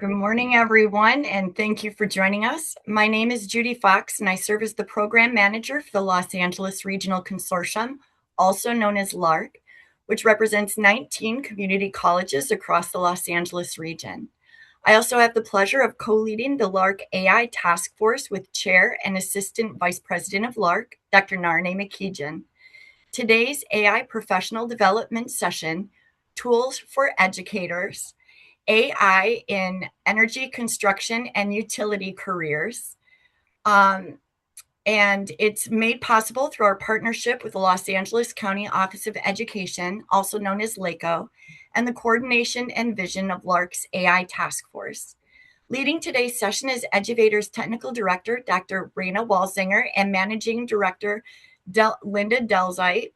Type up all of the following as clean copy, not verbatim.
Good morning, everyone, and thank you for joining us. My name is Judy Fox, and I serve as the Program Manager for the Los Angeles Regional Consortium, also known as LARC, which represents 19 community colleges across the Los Angeles region. I also have the pleasure of co-leading the LARC AI Task Force with Chair and Assistant Vice President of LARC, Dr. Narne McKeegan. Today's AI Professional Development Session, Tools for Educators, AI in energy construction and utility careers. And it's made possible through our partnership with the Los Angeles County Office of Education, also known as LACO, and the coordination and vision of LARC's AI Task Force. Leading today's session is Eduvator's Technical Director, Dr. Raina Walsinger, and Managing Director, Linda Delzite,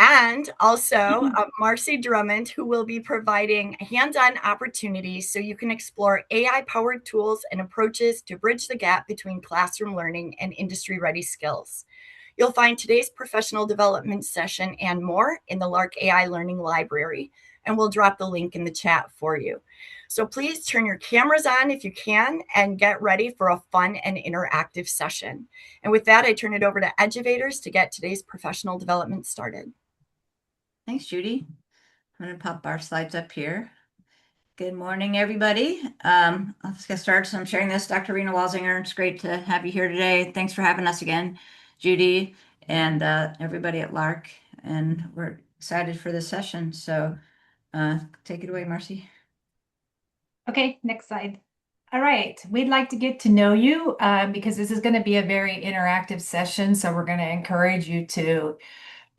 and also Marcy Drummond, who will be providing hands-on opportunities so you can explore AI-powered tools and approaches to bridge the gap between classroom learning and industry-ready skills. You'll find today's professional development session and more in the LARC AI Learning Library, and we'll drop the link in the chat for you. So please turn your cameras on if you can and get ready for a fun and interactive session. And with that, I turn it over to Eduvators to get today's professional development started. Thanks, Judy. I'm going to pop our slides up here. Good morning, everybody. Let's get started. So I'm sharing this, Dr. Raina Walsinger. It's great to have you here today. Thanks for having us again, Judy, and everybody at LARC. And we're excited for this session. So take it away, Marcy. Okay, next slide. All right, we'd like to get to know you because this is going to be a very interactive session. So we're going to encourage you to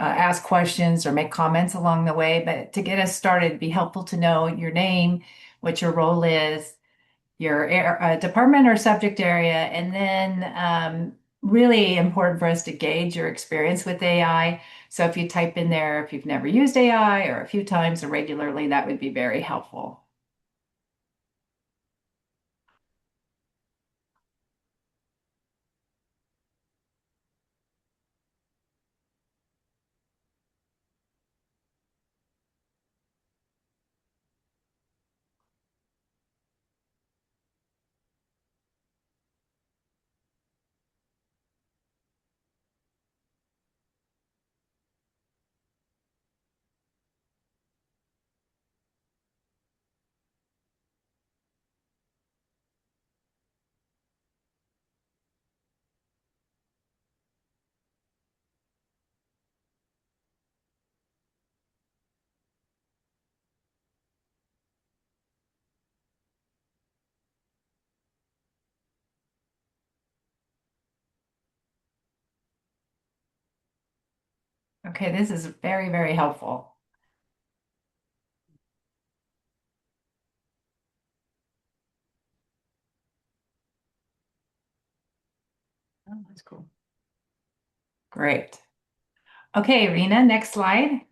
ask questions or make comments along the way. But to get us started, it'd be helpful to know your name, what your role is, your department or subject area, and then really important for us to gauge your experience with AI. So if you type in there, if you've never used AI or a few times or regularly, that would be very helpful. Okay, this is very, very helpful. Oh, that's cool. Great. Okay, Rena, next slide.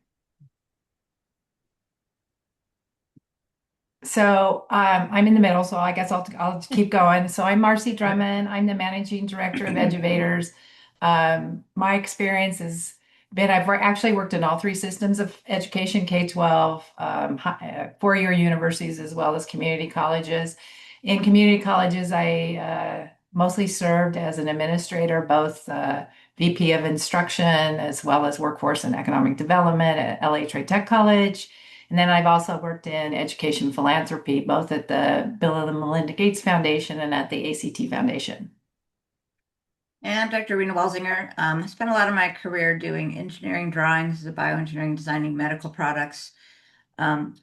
So I'm in the middle, so I guess I'll keep going. So I'm Marcy Drummond. I'm the Managing Director of Eduvators. My experience has been, I've actually worked in all three systems of education, K-12, four-year universities, as well as community colleges. In community colleges, I mostly served as an administrator, both VP of Instruction, as well as Workforce and Economic Development at LA Trade Tech College. And then I've also worked in education philanthropy, both at the Bill and Melinda Gates Foundation and at the ACT Foundation. And I'm Dr. Raina Walsinger. I spent a lot of my career doing engineering drawings, bioengineering, designing medical products.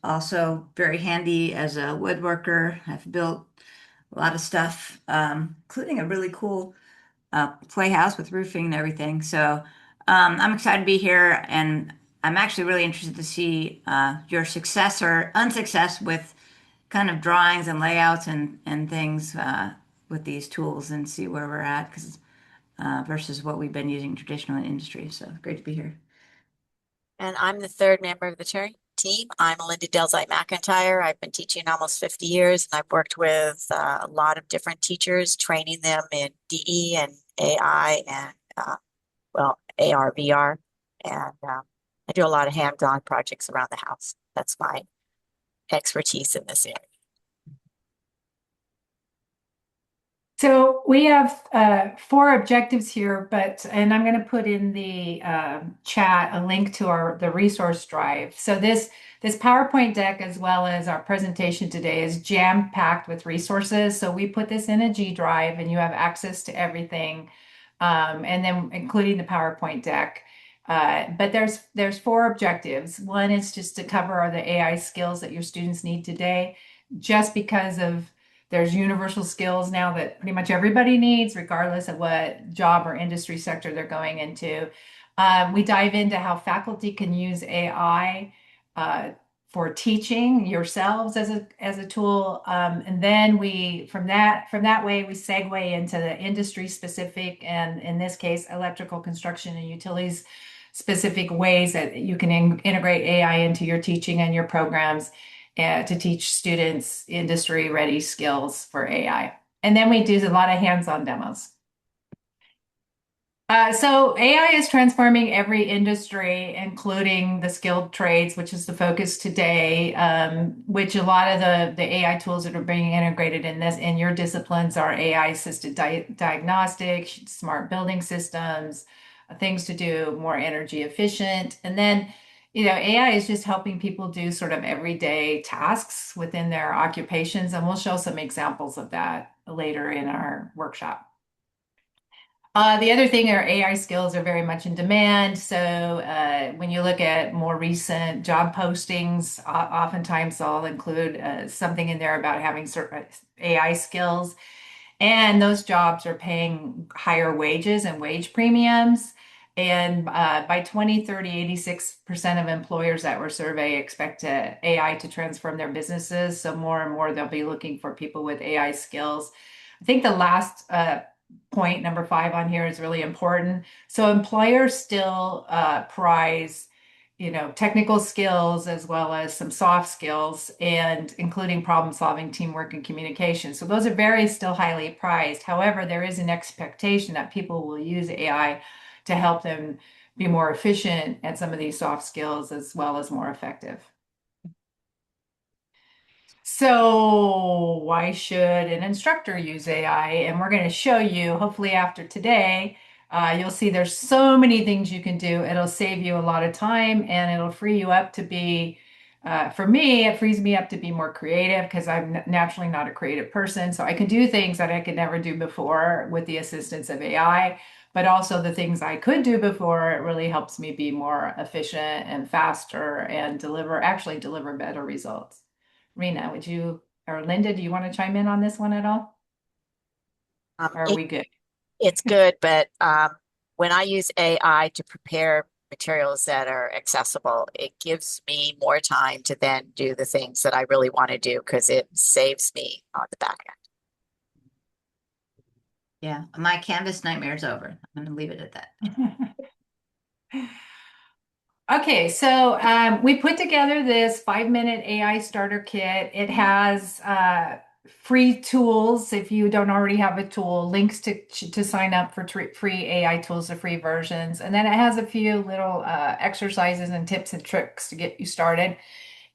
Also very handy as a woodworker. I've built a lot of stuff, including a really cool playhouse with roofing and everything. So I'm excited to be here, and I'm actually really interested to see your success or unsuccess with kind of drawings and layouts and things with these tools, and see where we're at versus what we've been using traditionally in industry. So great to be here. And I'm the third member of the team. I'm Linda Delzite McIntyre. I've been teaching almost 50 years, and I've worked with a lot of different teachers, training them in DE and AI and, AR, VR. And I do a lot of hands-on projects around the house. That's my expertise in this area. So we have four objectives here, and I'm going to put in the chat a link to the resource drive. So this PowerPoint deck, as well as our presentation today, is jam-packed with resources. So we put this in a G drive, and you have access to everything, and then including the PowerPoint deck. But there's four objectives. One is just to cover the AI skills that your students need today, just because of there's universal skills now that pretty much everybody needs, regardless of what job or industry sector they're going into. We dive into how faculty can use AI for teaching yourselves as a tool, and then from that way we segue into the industry specific, and in this case, electrical construction and utilities specific ways that you can integrate AI into your teaching and your programs to teach students industry ready skills for AI. And then we do a lot of hands-on demos. So AI is transforming every industry, including the skilled trades, which is the focus today, which a lot of the AI tools that are being integrated in your disciplines are AI assisted diagnostics, smart building systems, things to do more energy efficient. And then, AI is just helping people do sort of everyday tasks within their occupations. And we'll show some examples of that later in our workshop. The other thing, our AI skills are very much in demand. So when you look at more recent job postings, oftentimes I'll include something in there about having certain AI skills. And those jobs are paying higher wages and wage premiums. And by 2030, 86% of employers that were surveyed expect AI to transform their businesses. So more and more, they'll be looking for people with AI skills. I think the last point, number 5 on here, is really important. So employers still prize technical skills as well as some soft skills, and including problem solving, teamwork, and communication. So those are very still highly prized. However, there is an expectation that people will use AI to help them be more efficient at some of these soft skills as well as more effective. So why should an instructor use AI? And we're going to show you, hopefully after today, you'll see there's so many things you can do. It'll save you a lot of time, and it'll free you up to be, for me, it frees me up to be more creative because I'm naturally not a creative person. So I can do things that I could never do before with the assistance of AI, but also the things I could do before, it really helps me be more efficient and faster and actually deliver better results. Rena, or Linda, do you want to chime in on this one at all? Or are we good? It's good, but when I use AI to prepare materials that are accessible, it gives me more time to then do the things that I really want to do because it saves me on the back end. Yeah, my Canvas nightmare is over. I'm going to leave it at that. Okay, so we put together this 5-minute AI starter kit. It has free tools if you don't already have a tool, links to sign up for free AI tools, the free versions. And then it has a few little exercises and tips and tricks to get you started.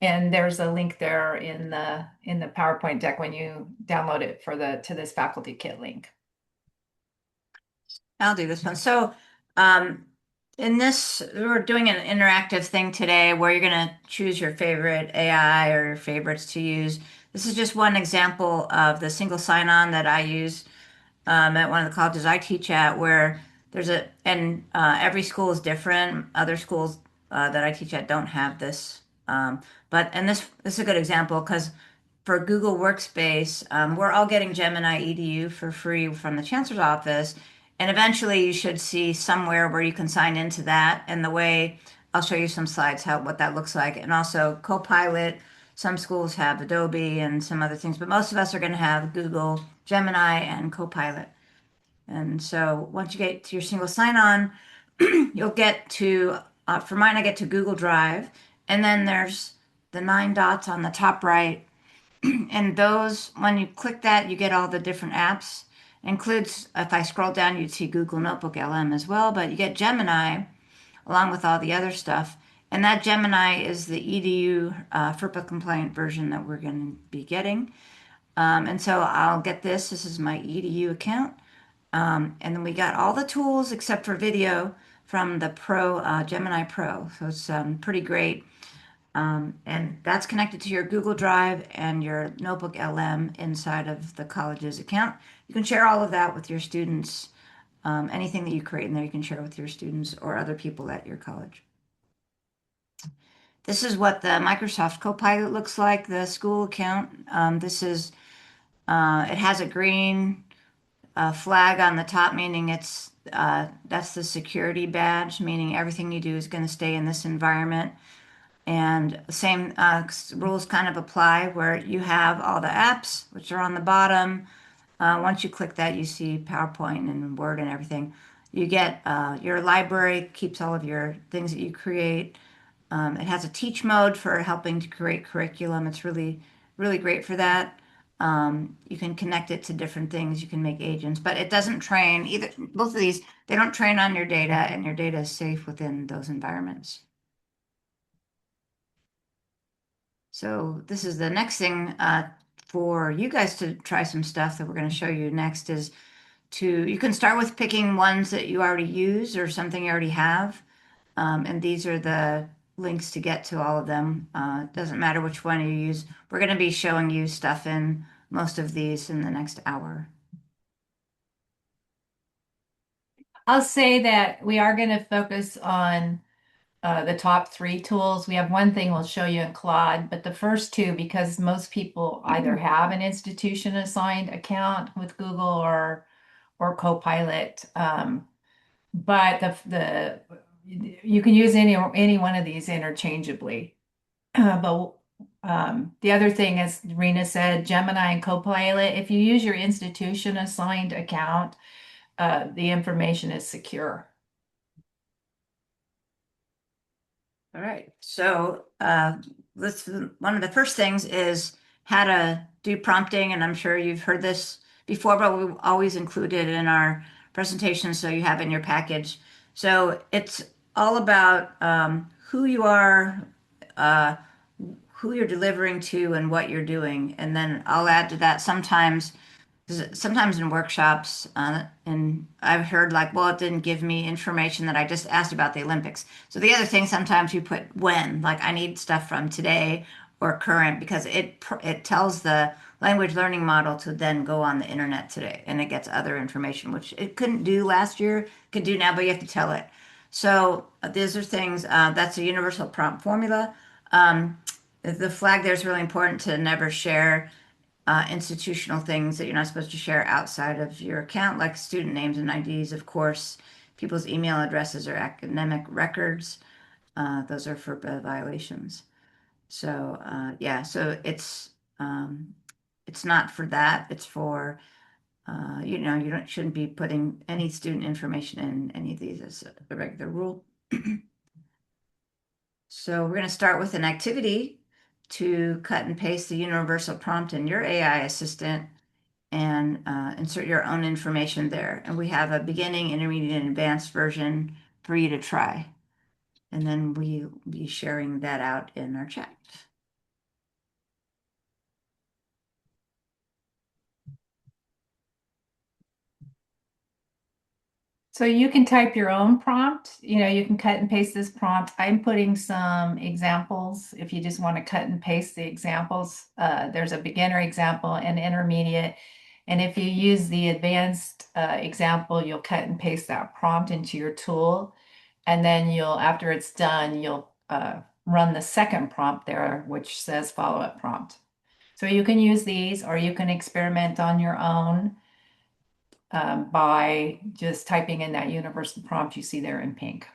And there's a link there in the PowerPoint deck when you download it to this faculty kit link. I'll do this one. So in this, we're doing an interactive thing today where you're going to choose your favorite AI or your favorites to use. This is just one example of the single sign-on that I use at one of the colleges I teach at, where every school is different. Other schools that I teach at don't have this. And this is a good example because for Google Workspace, we're all getting Gemini EDU for free from the Chancellor's Office. And eventually you should see somewhere where you can sign into that. And the way I'll show you some slides, what that looks like. And also Copilot. Some schools have Adobe and some other things, but most of us are going to have Google, Gemini, and Copilot. And so once you get to your single sign-on, you'll get to, for mine, I get to Google Drive. And then there's the 9 dots on the top right. And those, when you click that, you get all the different apps. Includes, if I scroll down, you'd see Google Notebook LM as well, but you get Gemini along with all the other stuff. And that Gemini is the EDU FERPA compliant version that we're going to be getting. And so I'll get this. This is my EDU account. And then we got all the tools except for video from the Pro Gemini Pro. So it's pretty great. And that's connected to your Google Drive and your Notebook LM inside of the college's account. You can share all of that with your students. Anything that you create in there, you can share with your students or other people at your college. This is what the Microsoft Copilot looks like, the school account. It has a green flag on the top, meaning that's the security badge, meaning everything you do is going to stay in this environment. And the same rules kind of apply where you have all the apps, which are on the bottom. Once you click that, you see PowerPoint and Word and everything. You get your library, keeps all of your things that you create. It has a teach mode for helping to create curriculum. It's really, really great for that. You can connect it to different things. You can make agents, but it doesn't train either. Both of these, they don't train on your data, and your data is safe within those environments. So this is the next thing for you guys to try some stuff that we're going to show you next is you can start with picking ones that you already use or something you already have. And these are the links to get to all of them. It doesn't matter which one you use. We're going to be showing you stuff in most of these in the next hour. I'll say that we are going to focus on the top 3 tools. We have one thing we'll show you in Claude, but the first 2, because most people either have an institution assigned account with Google or Copilot, but you can use any one of these interchangeably. But the other thing, as Rena said, Gemini and Copilot, if you use your institution assigned account, the information is secure. All right. So one of the first things is how to do prompting. And I'm sure you've heard this before, but we always include it in our presentation so you have it in your package. So it's all about who you are, uh, who you're delivering to, and what you're doing. And then I'll add to that sometimes in workshops, and I've heard like, well, it didn't give me information that I just asked about the Olympics. So the other thing, sometimes you put when, like I need stuff from today or current, because it tells the language learning model to then go on the internet today, and it gets other information, which it couldn't do last year, could do now, but you have to tell it. So these are things, that's a universal prompt formula. The flag there is really important to never share institutional things that you're not supposed to share outside of your account, like student names and IDs, of course, people's email addresses or academic records. Those are for violations. So yeah, so it's not for that. It's for you shouldn't be putting any student information in any of these as a regular rule. So we're going to start with an activity to cut and paste the universal prompt in your AI assistant and insert your own information there. And we have a beginning, intermediate, and advanced version for you to try. And then we'll be sharing that out in our chat. So you can type your own prompt. You can cut and paste this prompt. I'm putting some examples. If you just want to cut and paste the examples, there's a beginner example and intermediate. And if you use the advanced example, you'll cut and paste that prompt into your tool. And then after it's done, you'll run the second prompt there, which says follow-up prompt. So you can use these, or you can experiment on your own by just typing in that universal prompt you see there in pink.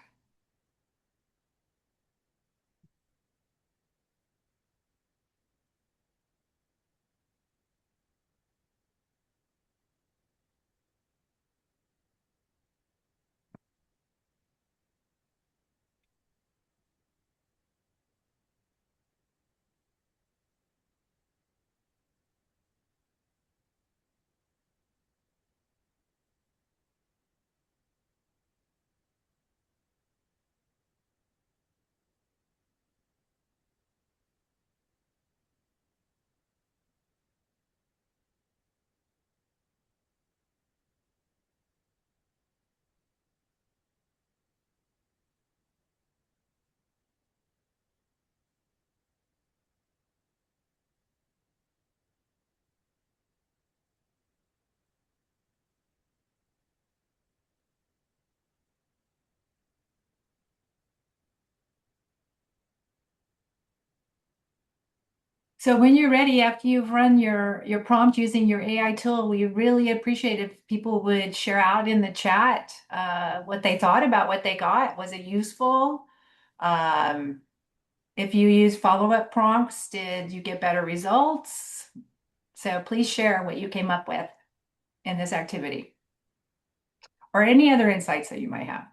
So when you're ready, after you've run your prompt using your AI tool, we really appreciate if people would share out in the chat what they thought about what they got. Was it useful? Um, if you use follow-up prompts, did you get better results? So please share what you came up with in this activity or any other insights that you might have.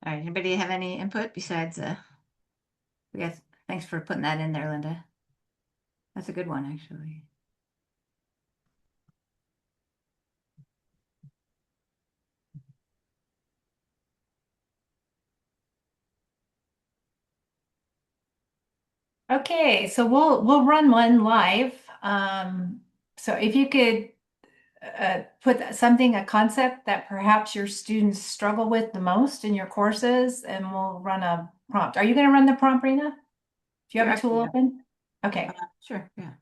All right, anybody have any input besides yes, thanks for putting that in there, Linda. That's a good one, actually. Okay, so we'll run one live. So if you could put something, a concept that perhaps your students struggle with the most in your courses, and we'll run a prompt. Are you going to run the prompt, Rena? Do you have Sure, a tool yeah. open? Okay. Sure, yeah.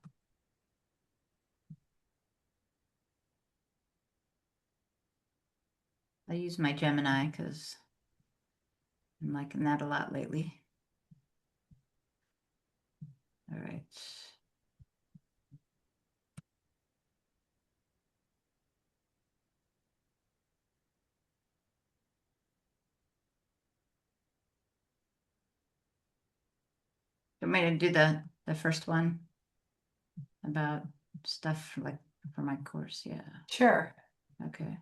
I use my Gemini because I'm liking that a lot lately. All right. You want me to do the first one about stuff like for my course? Yeah. Sure. Okay.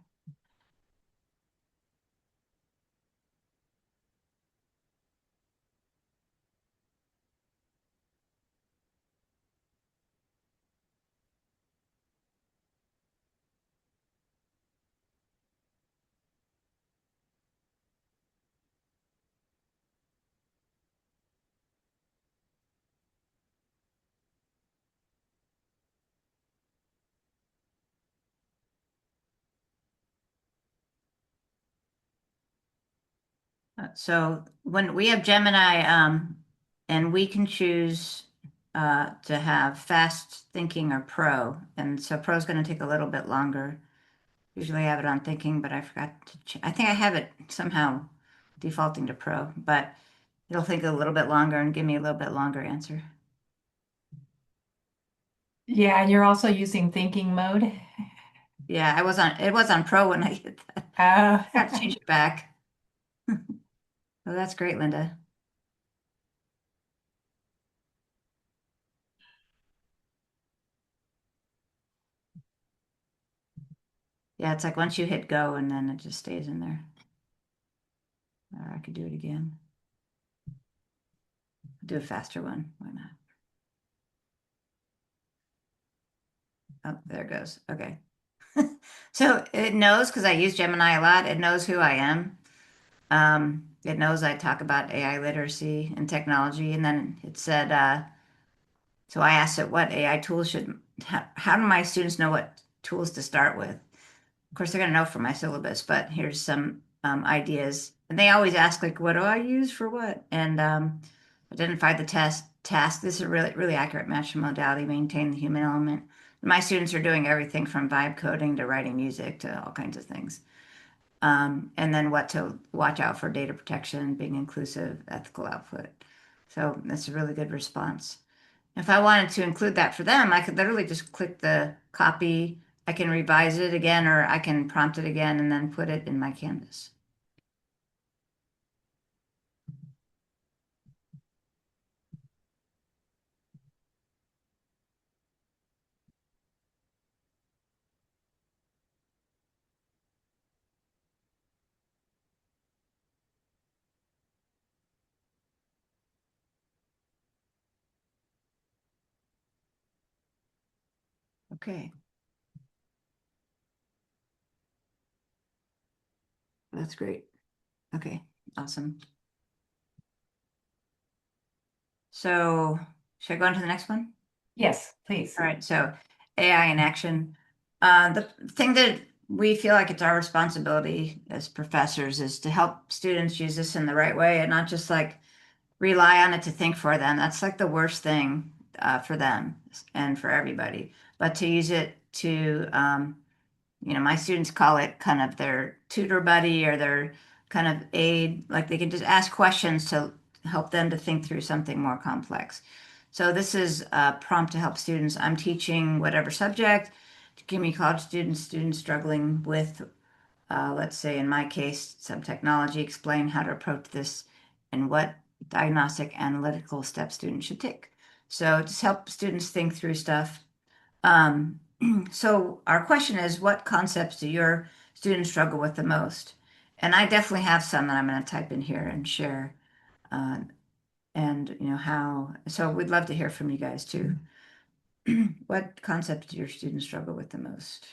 So when we have Gemini, and we can choose to have fast thinking or pro, and so pro is going to take a little bit longer. Usually I have it on thinking, but I forgot to I think I have it somehow defaulting to pro, but it'll think a little bit longer and give me a little bit longer answer. Yeah, and you're also using thinking mode. Yeah, it was on pro when I hit that. Got to Oh, change it back. Oh, that's great, Linda. Yeah, it's like once you hit go and then it just stays in there. Or I could do it again. Do a faster one. Why not? Oh, there it goes. Okay. So it knows because I use Gemini a lot. It knows who I am. It knows I talk about AI literacy and technology. And then it said, so I asked it what AI tools how do my students know what tools to start with? Of course, they're going to know from my syllabus, but here's some ideas. And they always ask, like, what do I use for what? And identify the task. This is a really accurate match to modality, maintain the human element. My students are doing everything from vibe coding to writing music to all kinds of things. And then what to watch out for: data protection, being inclusive, ethical output. So that's a really good response. If I wanted to include that for them, I could literally just click the copy. I can revise it again, or I can prompt it again and then put it in my Canvas. Okay. That's great. Okay, awesome. So should I go on to the next one? Yes, please. All right, so AI in action. The thing that we feel like it's our responsibility as professors is to help students use this in the right way and not just like rely on it to think for them. That's like the worst thing for them and for everybody. But to use it to, my students call it kind of their tutor buddy or their kind of aid. Like they can just ask questions to help them to think through something more complex. So this is a prompt to help students. I'm teaching whatever subject to give me college students struggling with, let's say in my case, some technology, explain how to approach this and what diagnostic analytical steps students should take. So just help students think through stuff. Um, so our question is, what concepts do your students struggle with the most? And I definitely have some that I'm going to type in here and share. Uh, and how, so we'd love to hear from you guys too. What concepts do your students struggle with the most?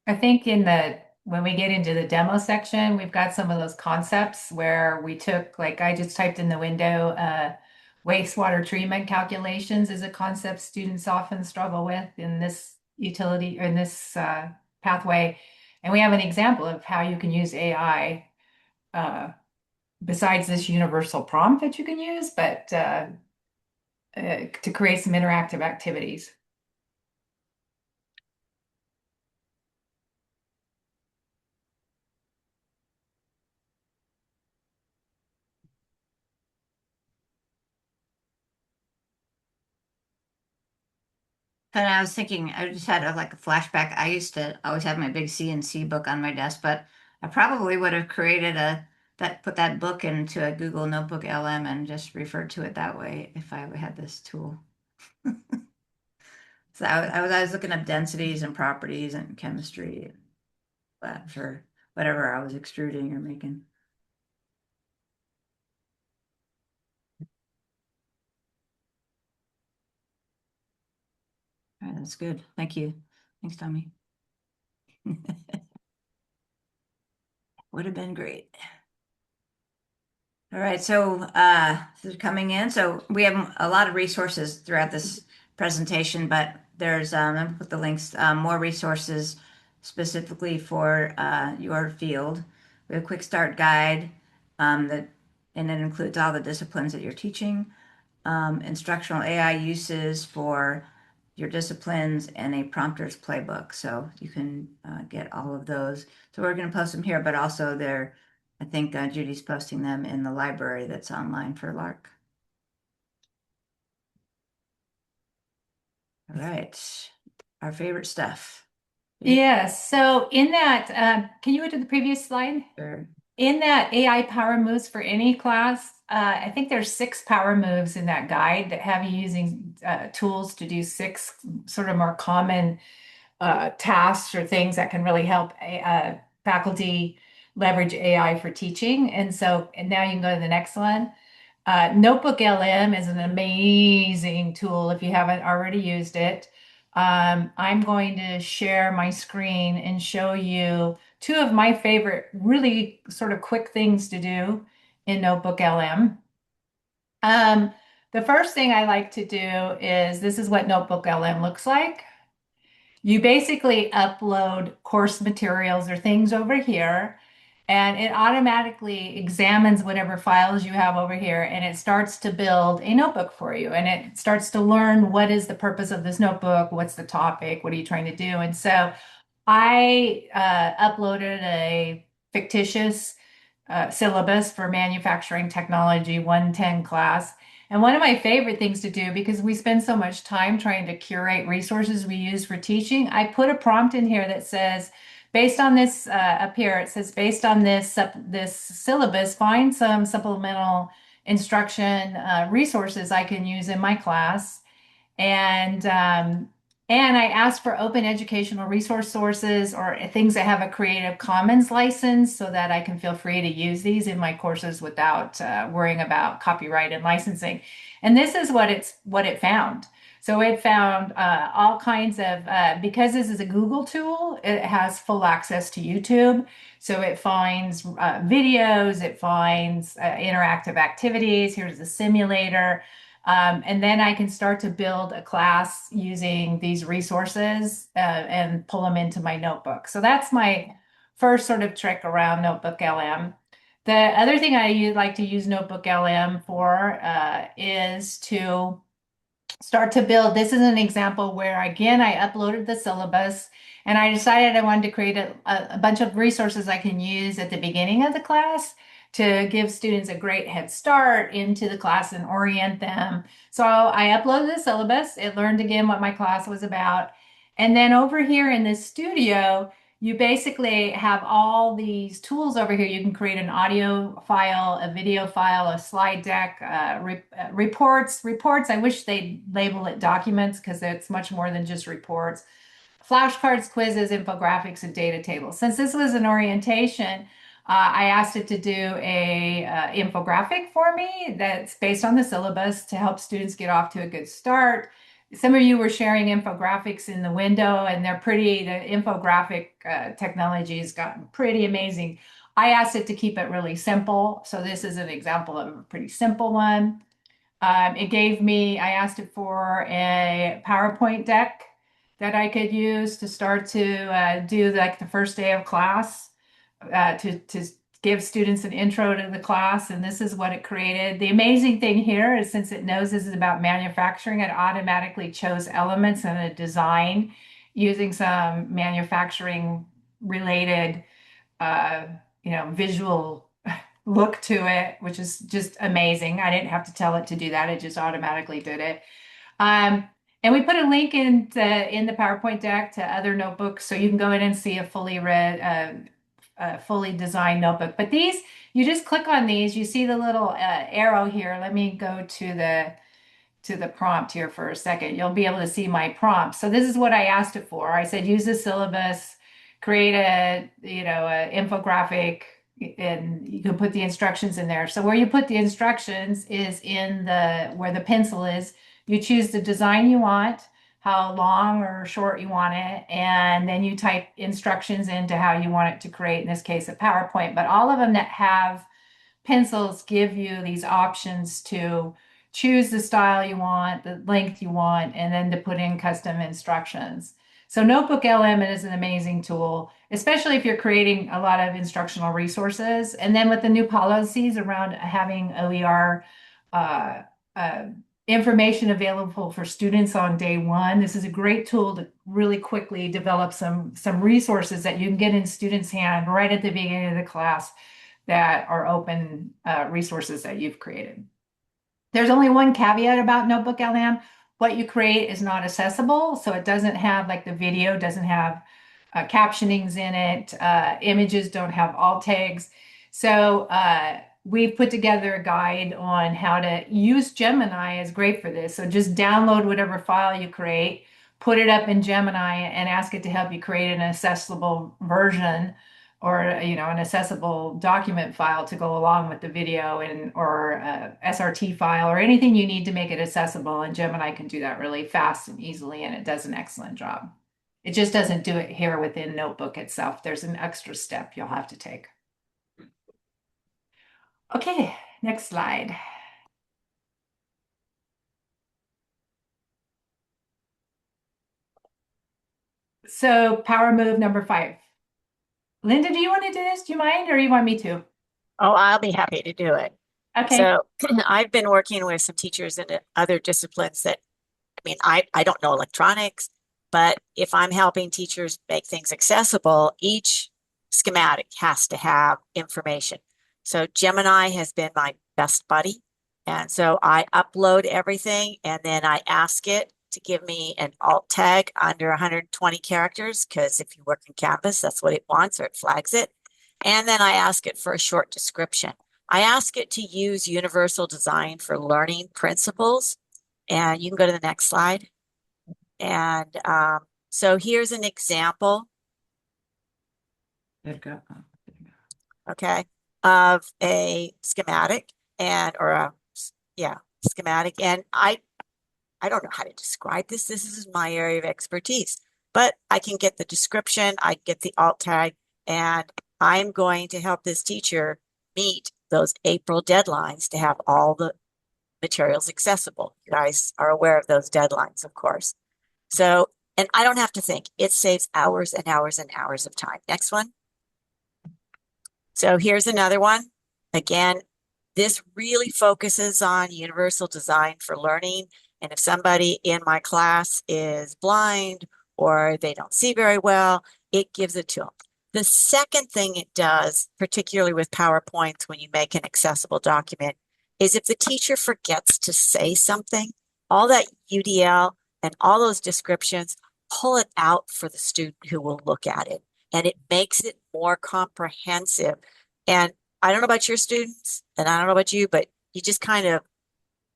I think when we get into the demo section, we've got some of those concepts where we took, like I just typed in the window, wastewater treatment calculations is a concept students often struggle with in this utility or in this pathway. And we have an example of how you can use AI besides this universal prompt that you can use, but to create some interactive activities. And I was thinking, I just had like a flashback. I used to always have my big CNC book on my desk, but I probably would have created put that book into a Google Notebook LM and just referred to it that way if I had this tool. So I was looking up densities and properties and chemistry for whatever I was extruding or making. All right, that's good. Thank you. Thanks, Tommy. Would have been great. All right, so this is coming in. So we have a lot of resources throughout this presentation, but there's I'll put the links, more resources specifically for your field. We have a quick start guide and it includes all the disciplines that you're teaching, instructional AI uses for your disciplines, and a prompter's playbook. So you can get all of those. So we're going to post them here, but also they're, I think Judy's posting them in the library that's online for Lark. All right, our favorite stuff. Yes. So in that, can you go to the previous slide? Sure. In that AI power moves for any class, I think there's 6 power moves in that guide that have you using tools to do 6 sort of more common tasks or things that can really help faculty leverage AI for teaching. And now you can go to the next one. Notebook LM is an amazing tool if you haven't already used it. I'm going to share my screen and show you 2 of my favorite, really sort of quick things to do in Notebook LM. Um, the first thing I like to do is this is what Notebook LM looks like. You basically upload course materials or things over here, and it automatically examines whatever files you have over here, and it starts to build a notebook for you. And it starts to learn what is the purpose of this notebook, what's the topic, what are you trying to do? And so I uploaded a fictitious syllabus for manufacturing technology 110 class. And one of my favorite things to do, because we spend so much time trying to curate resources we use for teaching, I put a prompt in here that says, based on this up here, it says, based on this syllabus, find some supplemental instruction resources I can use in my class. And and I asked for open educational resource sources or things that have a Creative Commons license so that I can feel free to use these in my courses without worrying about copyright and licensing. And this is what it found. So it found all kinds of because this is a Google tool, it has full access to YouTube. So it finds videos, it finds interactive activities. Here's the simulator. And then I can start to build a class using these resources and pull them into my notebook. So that's my first sort of trick around Notebook LM. The other thing I like to use Notebook LM for is to start to build. This is an example where, again, I uploaded the syllabus and I decided I wanted to create a bunch of resources I can use at the beginning of the class to give students a great head start into the class and orient them. So I uploaded the syllabus. It learned again what my class was about. And then over here in this studio, you basically have all these tools over here. You can create an audio file, a video file, a slide deck, reports. Reports, I wish they'd label it documents because it's much more than just reports. Flashcards, quizzes, infographics, and data tables. Since this was an orientation, I asked it to do a infographic for me that's based on the syllabus to help students get off to a good start. Some of you were sharing infographics in the window, and they're pretty. The infographic technology has gotten pretty amazing. I asked it to keep it really simple. So this is an example of a pretty simple one. I asked it for a PowerPoint deck that I could use to start to do like the first day of class to give students an intro to the class, and this is what it created. The amazing thing here is since it knows this is about manufacturing, it automatically chose elements in a design using some manufacturing related, uh, visual look to it, which is just amazing. I didn't have to tell it to do that; it just automatically did it. Um, and we put a link in the PowerPoint deck to other notebooks, so you can go in and see a fully designed notebook. But these, you just click on these. You see the little arrow here. Let me go to the prompt here for a second. You'll be able to see my prompt. So this is what I asked it for. I said, use the syllabus, create a infographic, and you can put the instructions in there. So where you put the instructions is where the pencil is. You choose the design you want, how long or short you want it, and then you type instructions into how you want it to create, in this case, a PowerPoint. But all of them that have pencils give you these options to choose the style you want, the length you want, and then to put in custom instructions. So Notebook LM is an amazing tool, especially if you're creating a lot of instructional resources. And then with the new policies around having OER uh, uh, information available for students on day one, this is a great tool to really quickly develop some resources that you can get in students' hand right at the beginning of the class that are open resources that you've created. There's only one caveat about Notebook LM. What you create is not accessible, so it doesn't have, like the video doesn't have captionings in it. Images don't have alt tags. So we've put together a guide on how to use Gemini is great for this. So just download whatever file you create, put it up in Gemini and ask it to help you create an accessible version or an accessible document file to go along with the video and or SRT file or anything you need to make it accessible. And Gemini can do that really fast and easily, and it does an excellent job. It just doesn't do it here within Notebook itself. There's an extra step you'll have to take. Okay, next slide. So power move number 5. Linda, do you want to do this? Do you mind, or you want me to? Oh, I'll be happy to do it. Okay. So I've been working with some teachers in other disciplines that, I mean, I don't know electronics, but if I'm helping teachers make things accessible, each schematic has to have information. So Gemini has been my best buddy. And so I upload everything and then I ask it to give me an alt tag under 120 characters, because if you work in Canvas, that's what it wants, or it flags it. And then I ask it for a short description. I ask it to use Universal Design for Learning principles. And you can go to the next slide. And so here's an example, There you go. okay, of a schematic schematic. And I don't know how to describe this. This is my area of expertise, but I can get the description, I get the alt tag, and I'm going to help this teacher meet those April deadlines to have all the materials accessible. You guys are aware of those deadlines, of course. So, and I don't have to think. It saves hours and hours and hours of time. Next one. So here's another one. Again, this really focuses on universal design for learning. And if somebody in my class is blind or they don't see very well, it gives it to them. The second thing it does, particularly with PowerPoints when you make an accessible document, is if the teacher forgets to say something, all that UDL and all those descriptions, pull it out for the student who will look at it. And it makes it more comprehensive. And I don't know about your students, and I don't know about you, but you just kind of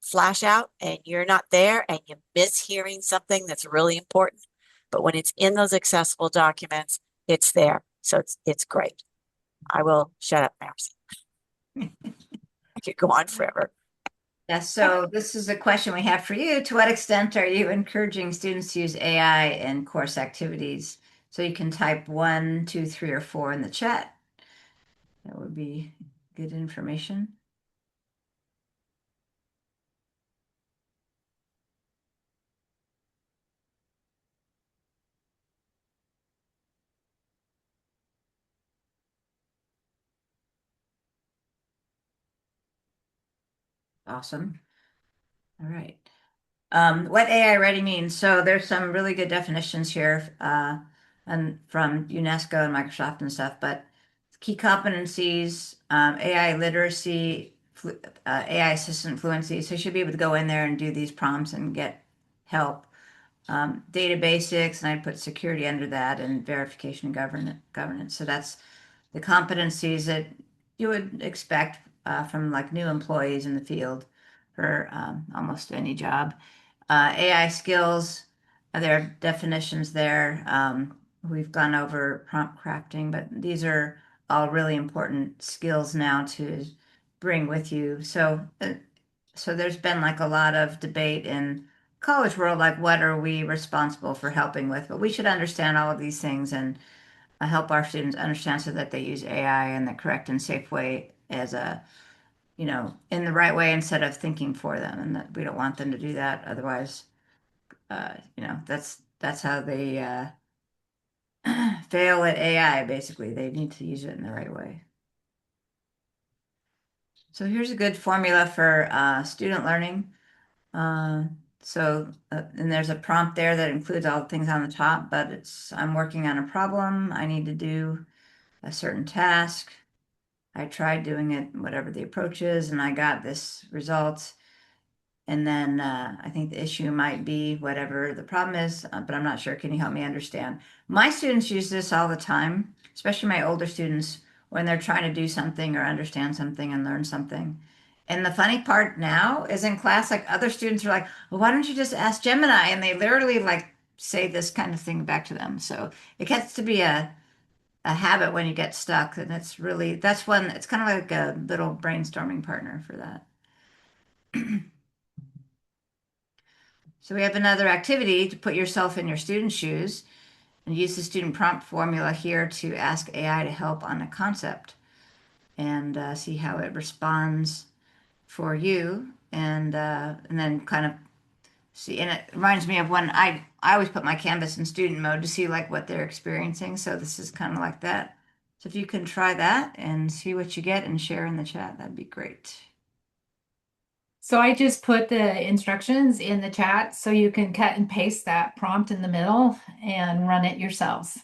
flash out and you're not there and you miss hearing something that's really important. But when it's in those accessible documents, it's there. So it's great. I will shut up, Marcy. I could go on forever. Yes, so this is a question we have for you. To what extent are you encouraging students to use AI in course activities? So you can type 1, 2, 3, or 4 in the chat. That would be good information. Awesome. All right. What AI ready means. So there's some really good definitions here and from UNESCO and Microsoft and stuff, but key competencies, AI literacy, AI assistant fluency. So you should be able to go in there and do these prompts and get help. Data basics, and I'd put security under that, and verification and governance. So that's the competencies that you would expect from like new employees in the field for almost any job. AI skills, there are definitions there. We've gone over prompt crafting, but these are all really important skills now to bring with you. So there's been like a lot of debate in college world, like what are we responsible for helping with? But we should understand all of these things and help our students understand so that they use AI in the correct and safe way as in the right way instead of thinking for them. And that we don't want them to do that. Otherwise, that's how they fail at AI, basically. They need to use it in the right way. So here's a good formula for student learning. And there's a prompt there that includes all the things on the top, but I'm working on a problem. I need to do a certain task. I tried doing it, whatever the approach is, and I got this result. And then I think the issue might be whatever the problem is, but I'm not sure. Can you help me understand? My students use this all the time, especially my older students when they're trying to do something or understand something and learn something. And the funny part now is in class, like other students are like, well, why don't you just ask Gemini? And they literally like say this kind of thing back to them. So it gets to be a habit when you get stuck. And it's really, that's one, it's kind of like a little brainstorming partner for that. So we have another activity to put yourself in your student's shoes and use the student prompt formula here to ask AI to help on a concept and see how it responds for you and then kind of see. And it reminds me of when I always put my Canvas in student mode to see like what they're experiencing. So this is kind of like that. So if you can try that and see what you get and share in the chat, that'd be great. So I just put the instructions in the chat so you can cut and paste that prompt in the middle and run it yourselves.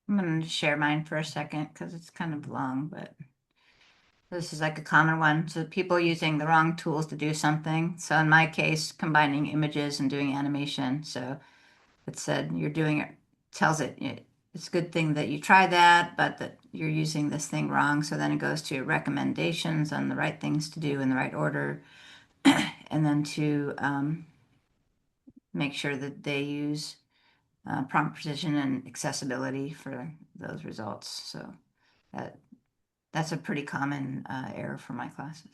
I'm going to share mine for a second because it's kind of long, but this is like a common one. So people using the wrong tools to do something. So in my case, combining images and doing animation. So it said you're doing it, tells it it's a good thing that you try that, but that you're using this thing wrong. So then it goes to recommendations on the right things to do in the right order, and then to make sure that they use prompt precision and accessibility for those results. So that that's a pretty common error for my classes.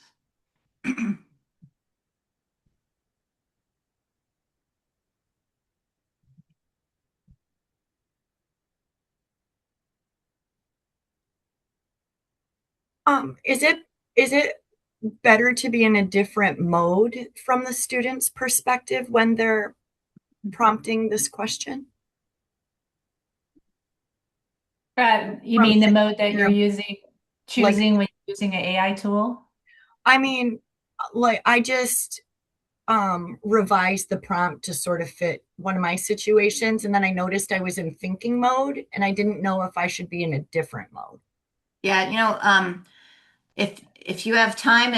Is it better to be in a different mode from the student's perspective when they're prompting this question? You From mean the mode that you're your, using, like, choosing when you're using an AI tool? I mean, like I just revised the prompt to sort of fit one of my situations, and then I noticed I was in thinking mode, and I didn't know if I should be in a different mode. Yeah, if you have time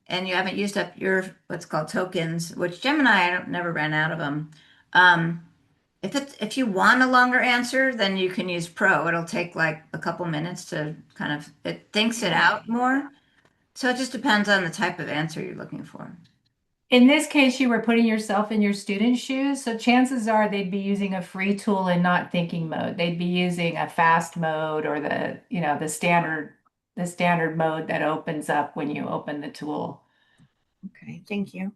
and you haven't used up your what's called tokens, which Gemini, I don't never ran out of them. Um, if you want a longer answer, then you can use Pro. It'll take like a couple minutes to kind of it thinks it out more. So it just depends on the type of answer you're looking for. In this case, you were putting yourself in your student's shoes, so chances are they'd be using a free tool and not thinking mode. They'd be using a fast mode or the standard mode that opens up when you open the tool. Okay, thank you.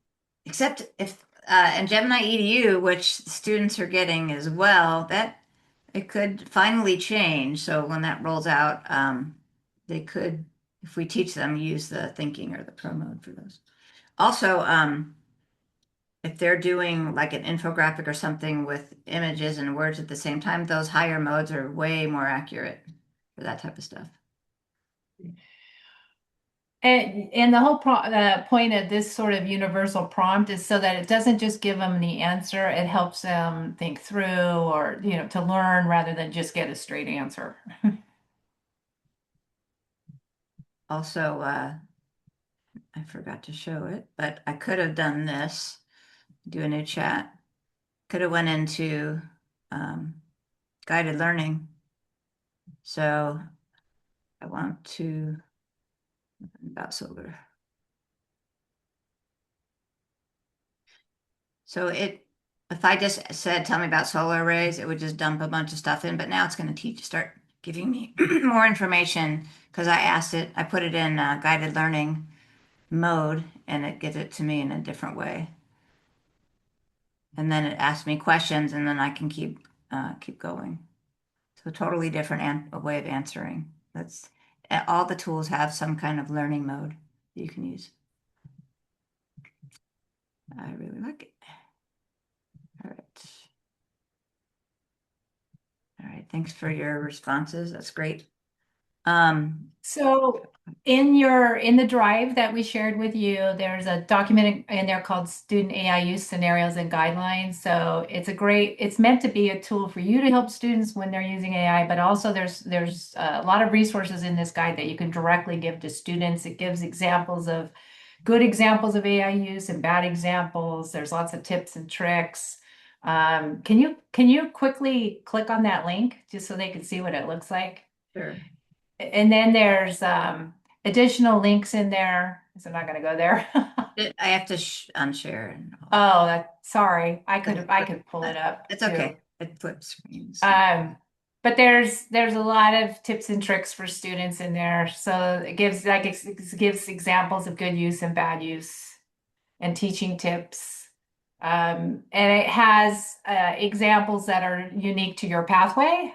Except if and Gemini EDU, which the students are getting as well, that it could finally change. So when that rolls out, they could, if we teach them, use the thinking or the pro mode for those. Also, if they're doing like an infographic or something with images and words at the same time, those higher modes are way more accurate for that type of stuff. And the whole point of this sort of universal prompt is so that it doesn't just give them the answer, it helps them think through or, to learn rather than just get a straight answer. Also, I forgot to show it, but I could have done this, do a new chat. Could have went into guided learning. So I want to about solar. So if I just said, tell me about solar arrays, it would just dump a bunch of stuff in, but now it's going to start giving me more information because I put it in guided learning mode and it gives it to me in a different way. And then it asks me questions and then I can keep going. So totally different way of answering. All the tools have some kind of learning mode that you can use. I really like it. All right. All right. Thanks for your responses. That's great. So in the drive that we shared with you, there's a document in there called Student AI Use Scenarios and Guidelines. So it's meant to be a tool for you to help students when they're using AI, but also there's a lot of resources in this guide that you can directly give to students. It gives good examples of AI use and bad examples. There's lots of tips and tricks. Can you quickly click on that link just so they can see what it looks like? Sure. And then there's additional links in there. So I'm not going to go there. I have to unshare. Oh, sorry. I could pull it up It's too. okay. It flips screens. But there's a lot of tips and tricks for students in there. So it gives examples of good use and bad use and teaching tips. And it has examples that are unique to your pathway.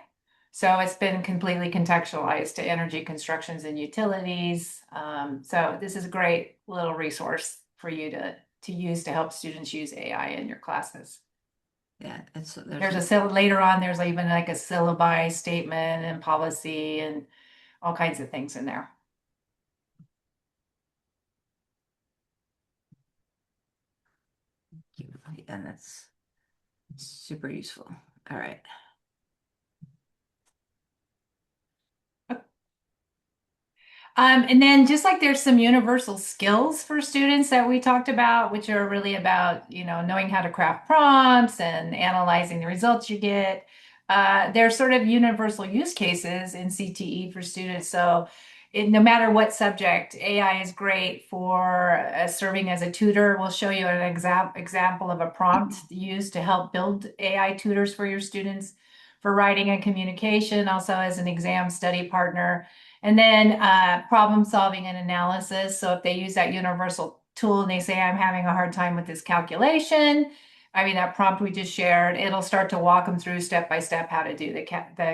So it's been completely contextualized to energy constructions and utilities. So this is a great little resource for you to use to help students use AI in your classes. Yeah, Later on, there's even like a syllabi statement and policy and all kinds of things in there. And that's super useful. All right. And then just like there's some universal skills for students that we talked about, which are really about, knowing how to craft prompts and analyzing the results you get. There's sort of universal use cases in CTE for students. So no matter what subject, AI is great for serving as a tutor. We'll show you an example of a prompt used to help build AI tutors for your students for writing and communication, also as an exam study partner. And then problem solving and analysis. So if they use that universal tool and they say, I'm having a hard time with this calculation, that prompt we just shared, it'll start to walk them through step by step how to do the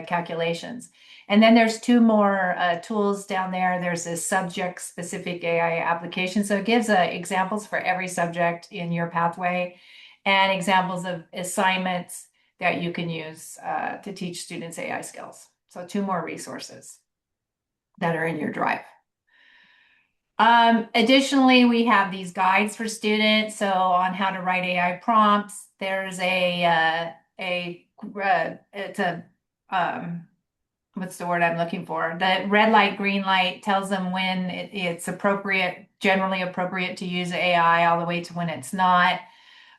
calculations. And then there's two more tools down there. There's this subject specific AI application. So it gives examples for every subject in your pathway and examples of assignments that you can use to teach students AI skills. So two more resources that are in your drive. Additionally, we have these guides for students. So on how to write AI prompts, there's what's the word I'm looking for? The red light, green light tells them when it's generally appropriate to use AI all the way to when it's not.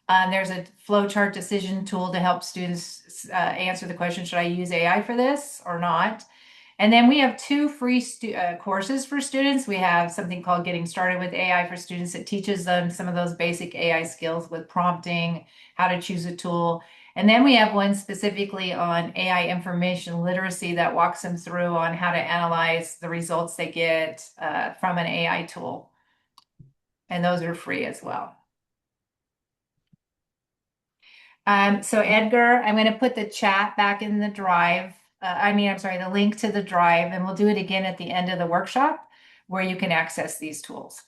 There's a flowchart decision tool to help students answer the question, should I use AI for this or not? And then we have two free courses for students. We have something called Getting Started with AI for Students that teaches them some of those basic AI skills with prompting, how to choose a tool. And then we have one specifically on AI information literacy that walks them through on how to analyze the results they get from an AI tool. And those are free as well. So Edgar, I'm going to put the chat back in the drive. The link to the drive, and we'll do it again at the end of the workshop where you can access these tools.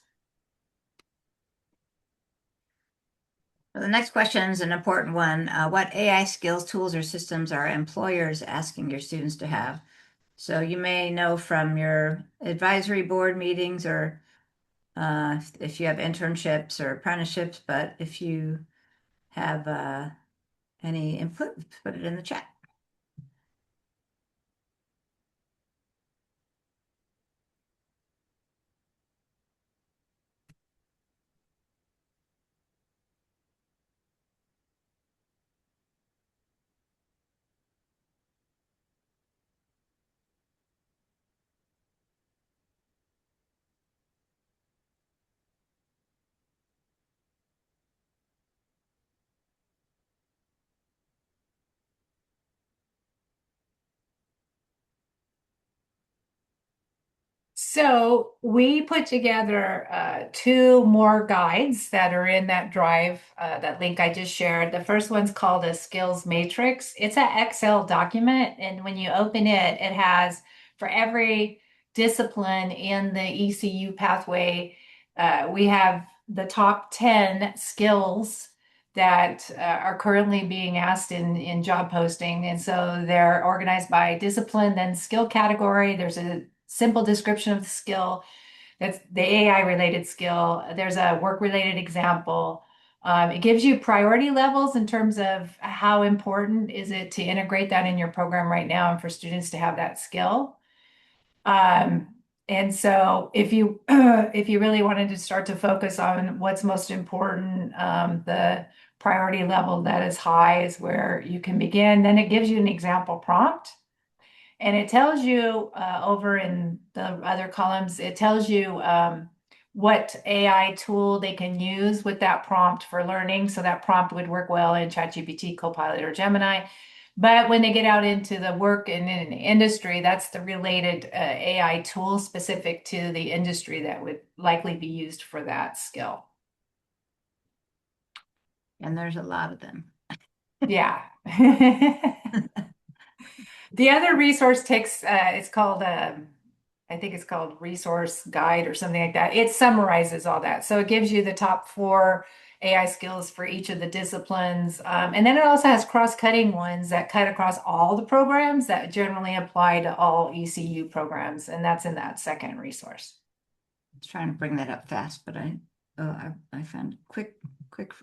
Well, the next question is an important one. What AI skills, tools, or systems are employers asking your students to have? So you may know from your advisory board meetings or if you have internships or apprenticeships, but if you have any input, put it in the chat. So we put together two more guides that are in that drive, that link I just shared. The first one's called a skills matrix. It's an Excel document, and when you open it, it has for every discipline in the ECU pathway, we have the top 10 skills that are currently being asked in job posting. And so they're organized by discipline, then skill category. There's a simple description of the skill. That's the AI related skill. There's a work related example. It gives you priority levels in terms of how important is it to integrate that in your program right now and for students to have that skill. And so if you if you really wanted to start to focus on what's most important, the priority level that is high is where you can begin. Then it gives you an example prompt. And it tells you over in the other columns, it tells you what AI tool they can use with that prompt for learning. So that prompt would work well in ChatGPT, Copilot, or Gemini. But when they get out into the work and in industry, that's the related AI tool specific to the industry that would likely be used for that skill. And there's a lot of them. Yeah. The other resource takes, it's called, I think it's called Resource Guide or something like that. It summarizes all that. So it gives you the top 4 AI skills for each of the disciplines. And then it also has cross-cutting ones that cut across all the programs that generally apply to all ECU programs. And that's in that second resource. I was trying to bring that up fast, but I found quick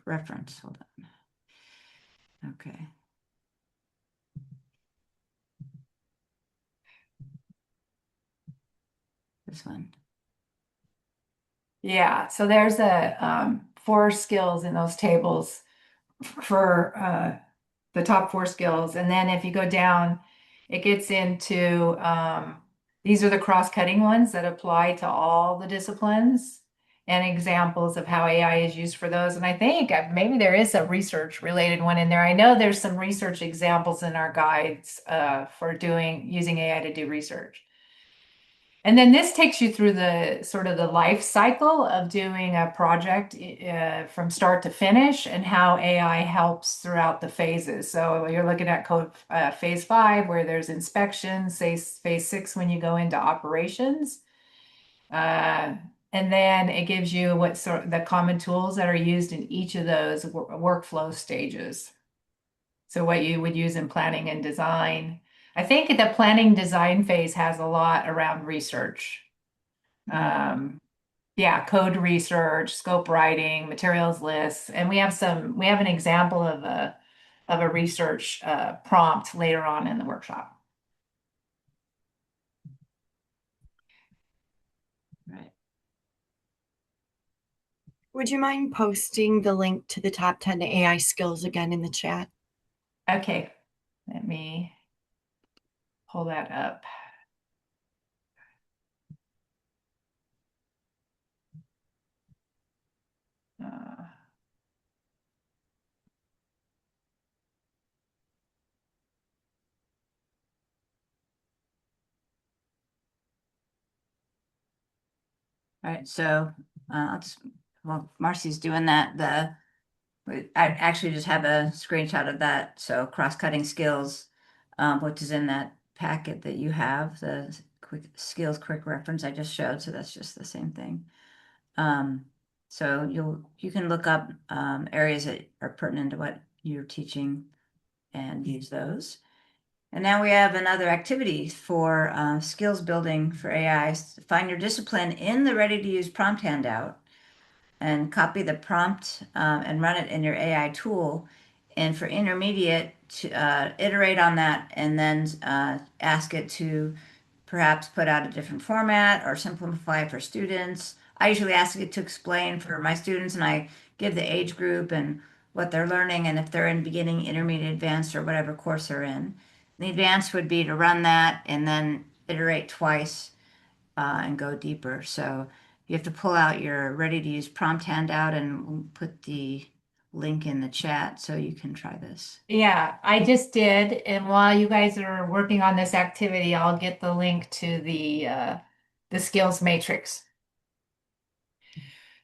reference. Hold on. Okay. This one. Yeah, so there's a 4 skills in those tables for the top 4 skills. And then if you go down, it gets into these are the cross-cutting ones that apply to all the disciplines and examples of how AI is used for those. And I think maybe there is a research related one in there. I know there's some research examples in our guides for using AI to do research. And then this takes you through the sort of the life cycle of doing a project from start to finish and how AI helps throughout the phases. So you're looking at code phase 5 where there's inspections, say phase 6 when you go into operations. And then it gives you what sort of the common tools that are used in each of those workflow stages. So what you would use in planning and design. I think the planning design phase has a lot around research. Yeah, code research, scope writing, materials lists, and we have an example of a research prompt later on in the workshop. Right. Would you mind posting the link to the top 10 AI skills again in the chat? Okay, let me pull that up. All right, so well, Marcy's doing that. I actually just have a screenshot of that. So cross-cutting skills, which is in that packet that you have, the quick reference I just showed. So that's just the same thing. So you can look up areas that are pertinent to what you're teaching and use those. And now we have another activity for skills building for AI. Find your discipline in the ready to use prompt handout and copy the prompt and run it in your AI tool. And for intermediate, to iterate on that and then ask it to perhaps put out a different format or simplify it for students. I usually ask it to explain for my students, and I give the age group and what they're learning and if they're in beginning, intermediate, advanced, or whatever course they're in. The advanced would be to run that and then iterate twice and go deeper. So you have to pull out your ready to use prompt handout and put the link in the chat so you can try this. Yeah, I just did. And while you guys are working on this activity, I'll get the link to the the skills matrix.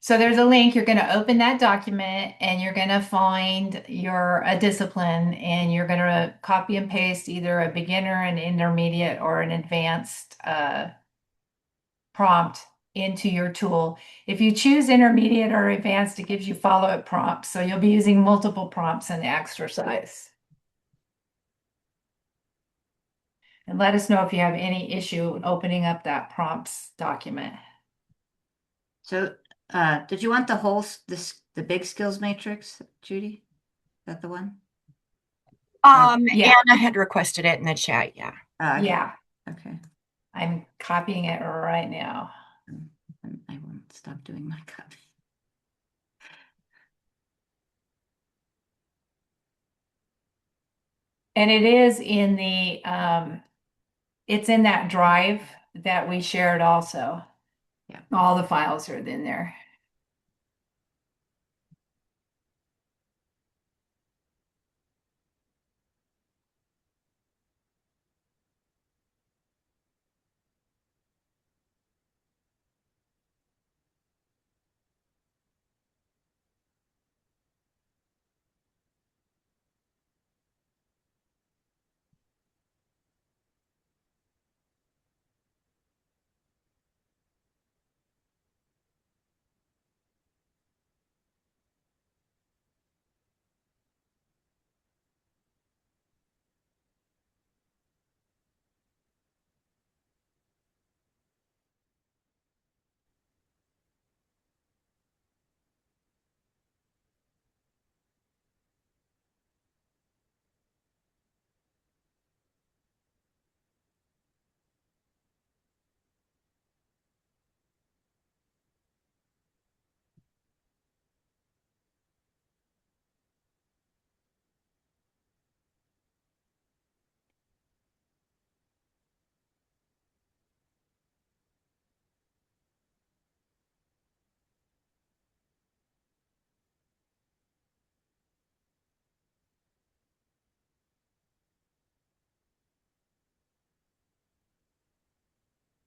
So there's a link. You're going to open that document and you're going to find a discipline, and you're going to copy and paste either a beginner, an intermediate, or an advanced prompt into your tool. If you choose intermediate or advanced, it gives you follow-up prompts. So you'll be using multiple prompts in the exercise. And let us know if you have any issue opening up that prompts document. So, did you want the whole, the big skills matrix, Judy? Is that the one? Yeah. Anna had requested it in the chat. Yeah. Okay. Yeah, Okay. I'm copying it right now. I won't stop doing my copy. And it is in it's in that drive that we shared also. Yeah. All the files are in there.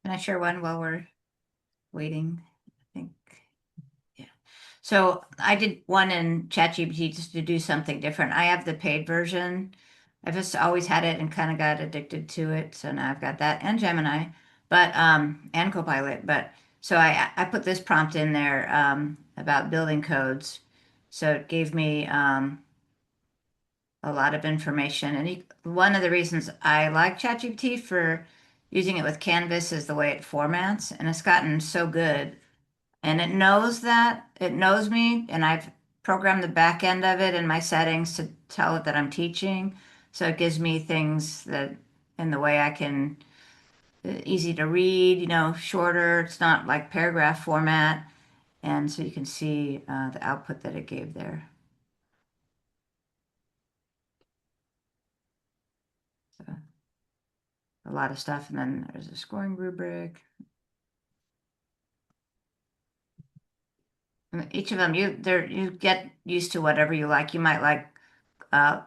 Can I share one while we're waiting? I think, yeah. So I did one in ChatGPT just to do something different. I have the paid version. I've just always had it and kind of got addicted to it. So now I've got that and Gemini, but and Copilot. But so I put this prompt in there about building codes. So it gave me a lot of information. And one of the reasons I like ChatGPT for using it with Canvas is the way it formats, and it's gotten so good. And it knows that, it knows me, and I've programmed the back end of it in my settings to tell it that I'm teaching. So it gives me things that in the way I can, easy to read, shorter. It's not like paragraph format. And so you can see the output that it gave there. So a lot of stuff. And then there's a scoring rubric. And each of them, you get used to whatever you like. You might like uh,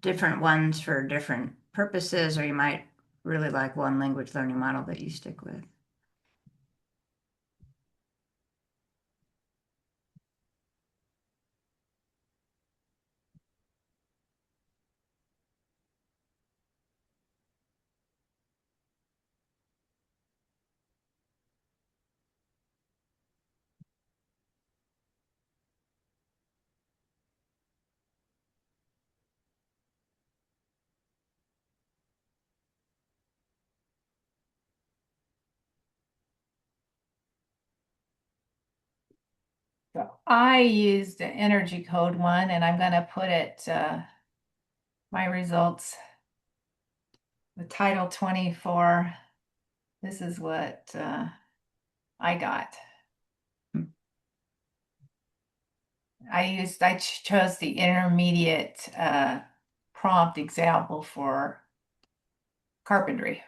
different ones for different purposes, or you might really like one language learning model that you stick with. So I used the energy code one, and I'm going to put it, my results, the title 24. This is what I got. I chose the intermediate prompt example for carpentry.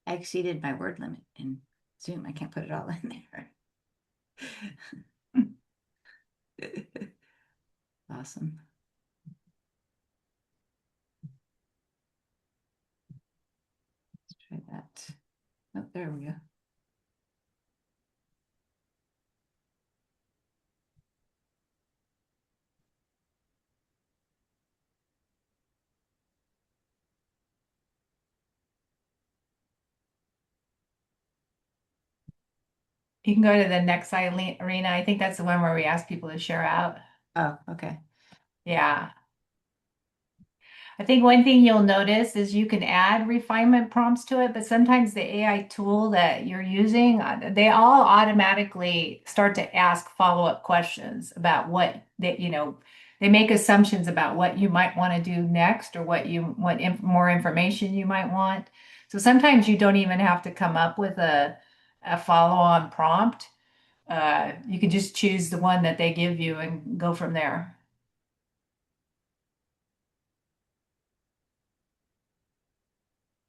I exceeded my word limit in Zoom. I can't put it all in there. Awesome. Oh, there we go. You can go to the next slide, Arena. I think that's the one where we ask people to share out. Oh, okay. Yeah. I think one thing you'll notice is you can add refinement prompts to it, but sometimes the AI tool that you're using, they all automatically start to ask follow-up questions about what they make assumptions about what you might want to do next or what more information you might want. So sometimes you don't even have to come up with a follow-on prompt. You can just choose the one that they give you and go from there.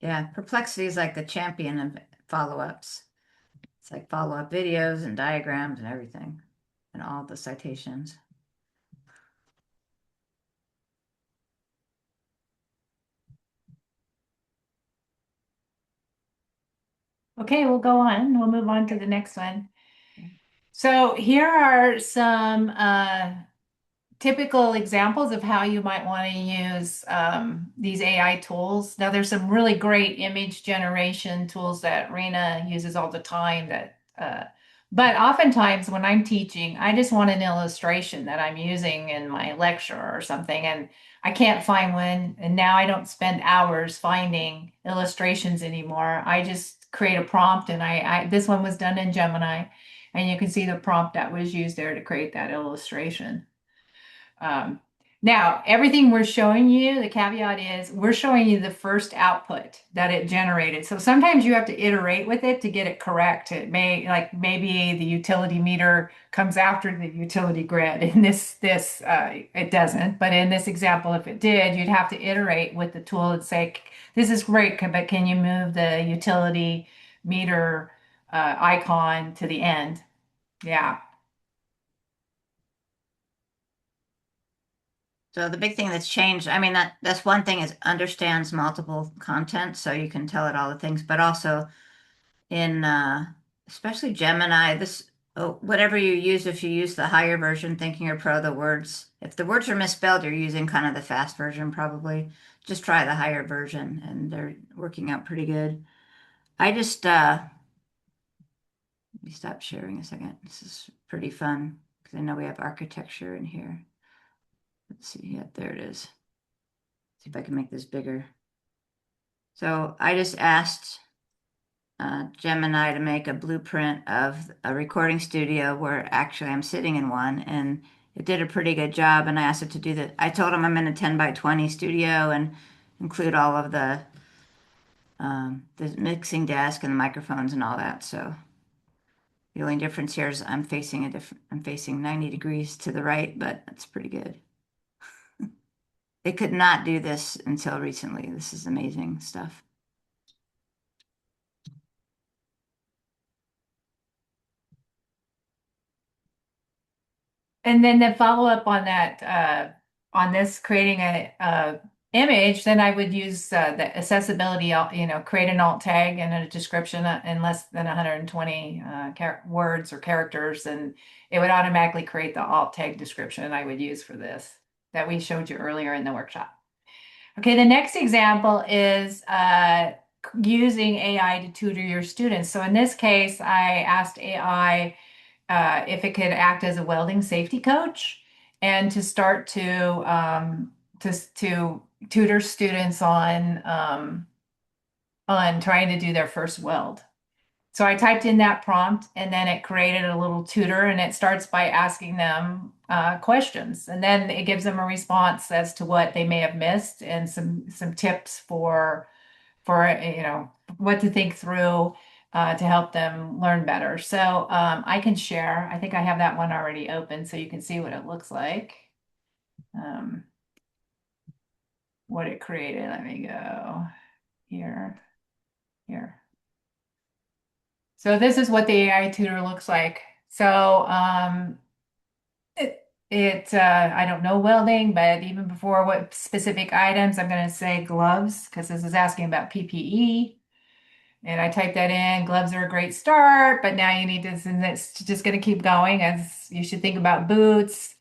Yeah, Perplexity is like the champion of follow-ups. It's like follow-up videos and diagrams and everything, and all the citations. Okay, we'll go on. We'll move on to the next one. So here are some typical examples of how you might want to use these AI tools. Now, there's some really great image generation tools that Rena uses all the time but oftentimes when I'm teaching, I just want an illustration that I'm using in my lecture or something, and I can't find one. And now I don't spend hours finding illustrations anymore. I just create a prompt, and this one was done in Gemini, and you can see the prompt that was used there to create that illustration. Um, Now, everything we're showing you, the caveat is we're showing you the first output that it generated. So sometimes you have to iterate with it to get it correct. It may, like maybe the utility meter comes after the utility grid. In it doesn't. But in this example, if it did, you'd have to iterate with the tool and say, this is great, but can you move the utility meter icon to the end? Yeah. So the big thing that's changed, I mean, that's one thing is understands multiple content, so you can tell it all the things, but also in especially Gemini, whatever you use, if you use the higher version, Thinking or Pro, if the words are misspelled, you're using kind of the fast version probably. Just try the higher version and they're working out pretty good. I just let me stop sharing a second. This is pretty fun because I know we have architecture in here. Let's see. Yeah, there it is. See if I can make this bigger. So I just asked Gemini to make a blueprint of a recording studio where actually I'm sitting in one, and it did a pretty good job. And I asked it to do that. I told him I'm in a 10 by 20 studio and include all of the mixing desk and the microphones and all that. So the only difference here is I'm facing 90 degrees to the right, but that's pretty good. They could not do this until recently. This is amazing stuff. And then the follow up on that, on this creating a image, then I would use the accessibility, create an alt tag and a description in less than 120 words or characters, and it would automatically create the alt tag description I would use for this that we showed you earlier in the workshop. Okay, the next example is using AI to tutor your students. So in this case, I asked AI if it could act as a welding safety coach and to start to tutor students on trying to do their first weld. So I typed in that prompt and then it created a little tutor, and it starts by asking them questions, and then it gives them a response as to what they may have missed and some tips for what to think through to help them learn better. So I can share. I think I have that one already open so you can see what it looks like. What it created. Let me go here. So this is what the AI tutor looks like. So I don't know welding, but even before what specific items, I'm going to say gloves because this is asking about PPE. And I typed that in. Gloves are a great start, but now you need to, and it's just going to keep going as you should think about boots.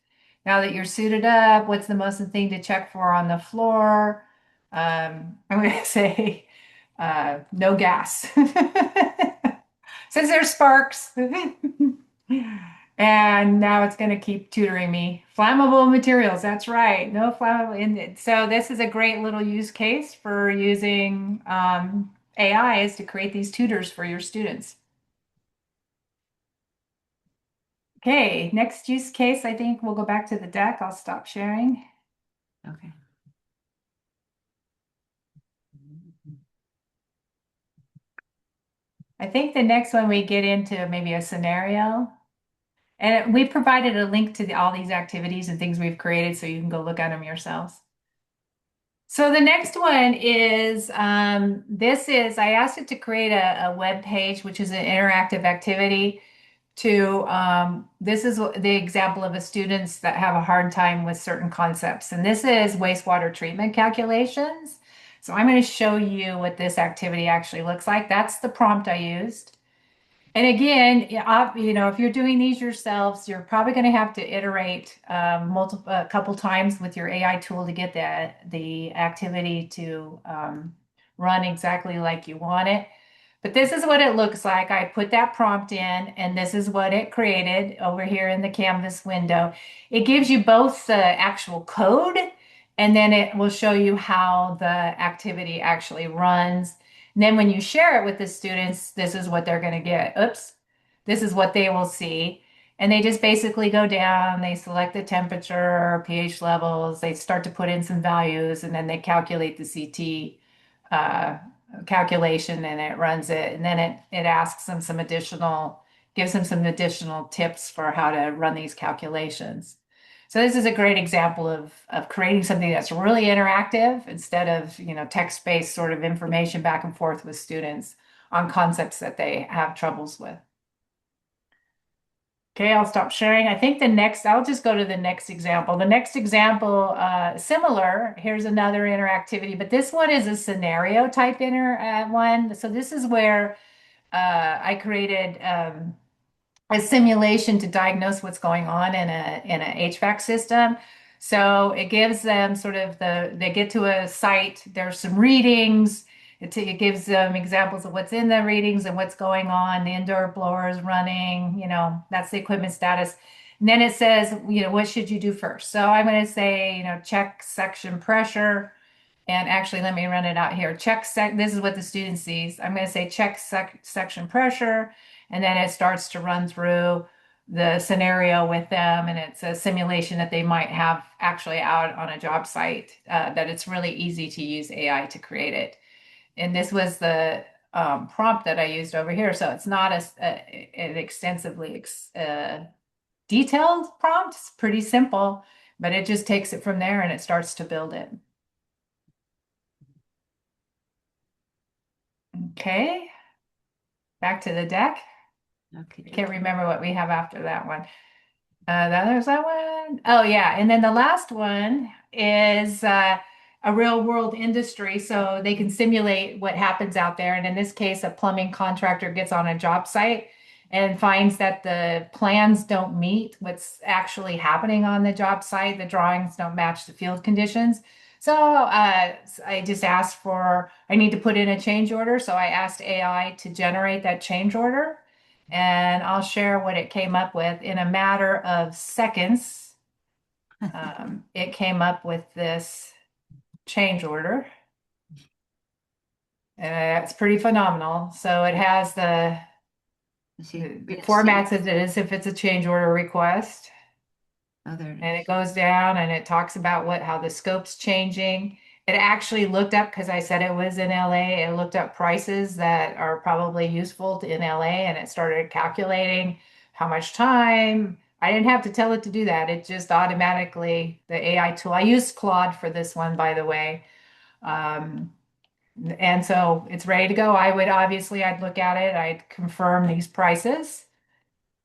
Now that you're suited up, what's the most thing to check for on the floor? I'm going to say no gas. Since there's sparks. And now it's going to keep tutoring me. Flammable materials, that's right. No flammable in it. So this is a great little use case for using AIs to create these tutors for your students. Okay, next use case, I think we'll go back to the deck. I'll stop sharing. Okay. I think the next one we get into maybe a scenario. And we provided a link to all these activities and things we've created so you can go look at them yourselves. So the next one is I asked it to create a web page, which is an interactive activity to this is the example of a students that have a hard time with certain concepts. And this is wastewater treatment calculations. So I'm going to show you what this activity actually looks like. That's the prompt I used. And again, if you're doing these yourselves, you're probably going to have to iterate a couple times with your AI tool to get the activity to run exactly like you want it. But this is what it looks like. I put that prompt in, and this is what it created over here in the Canvas window. It gives you both the actual code, and then it will show you how the activity actually runs. And then when you share it with the students, this is what they're going to get. Oops, this is what they will see. And they just basically go down, they select the temperature, pH levels, they start to put in some values, and then they calculate the CT calculation and it runs it. And then it asks them gives them some additional tips for how to run these calculations. So this is a great example of creating something that's really interactive instead of, text-based sort of information back and forth with students on concepts that they have troubles with. Okay, I'll stop sharing. I think I'll just go to the next example. The next example, similar, here's another interactivity, but this one is a scenario type one. So this is where I created a simulation to diagnose what's going on in a HVAC system. So it gives them they get to a site, there's some readings. It gives them examples of what's in the readings and what's going on. The indoor blower is running, that's the equipment status. And then it says, what should you do first? So I'm going to say, check section pressure. And actually, let me run it out here. This is what the student sees. I'm going to say check section pressure. And then it starts to run through the scenario with them. And it's a simulation that they might have actually out on a job site, that it's really easy to use AI to create it. And this was the prompt that I used over here. So it's not an extensively detailed prompt. It's pretty simple, but it just takes it from there and it starts to build it. Okay, back to the deck. Okay. Can't remember what we have after that one. There's that one. Oh yeah, and then the last one is a real world industry, so they can simulate what happens out there. And in this case, a plumbing contractor gets on a job site and finds that the plans don't meet what's actually happening on the job site. The drawings don't match the field conditions. So I just asked I need to put in a change order. So I asked AI to generate that change order. And I'll share what it came up with in a matter of seconds. It came up with this change order. It's pretty phenomenal. So it has it formats it as if it's a change order request. Oh, there it is. And it goes down and it talks about how the scope's changing. It actually looked up, because I said it was in LA, it looked up prices that are probably useful in LA, and it started calculating how much time. I didn't have to tell it to do that. It just automatically, the AI tool, I used Claude for this one, by the way. And so it's ready to go. I'd look at it, I'd confirm these prices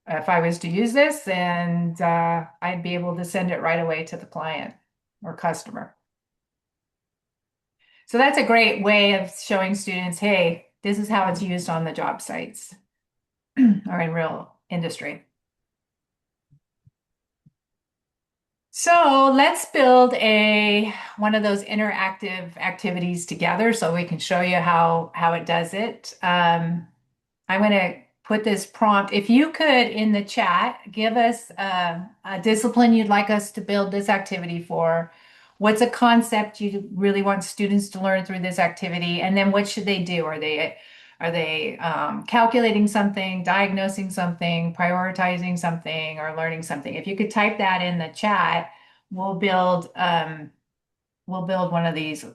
if I was to use this, and I'd be able to send it right away to the client or customer. So that's a great way of showing students, hey, This is how it's used on the job sites or in real industry. So let's build one of those interactive activities together so we can show you how it does it. I'm going to put this prompt. If you could in the chat give us a discipline you'd like us to build this activity for. What's a concept you really want students to learn through this activity? And then what should they do? Are they calculating something, diagnosing something, prioritizing something, or learning something? If you could type that in the chat, we'll build one of these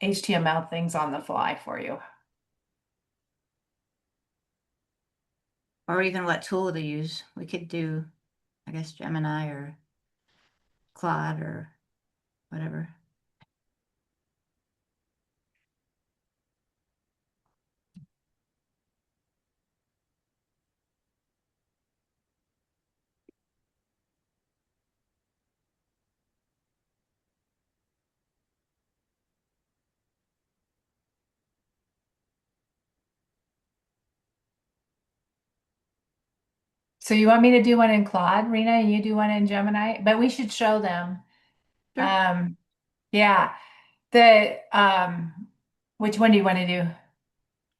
HTML things on the fly for you. Or even what tool to use. We could do, I guess, Gemini or Claude or whatever. So you want me to do one in Claude, Rena, and you do one in Gemini, but we should show them. Sure. Yeah. The which one do you want to do?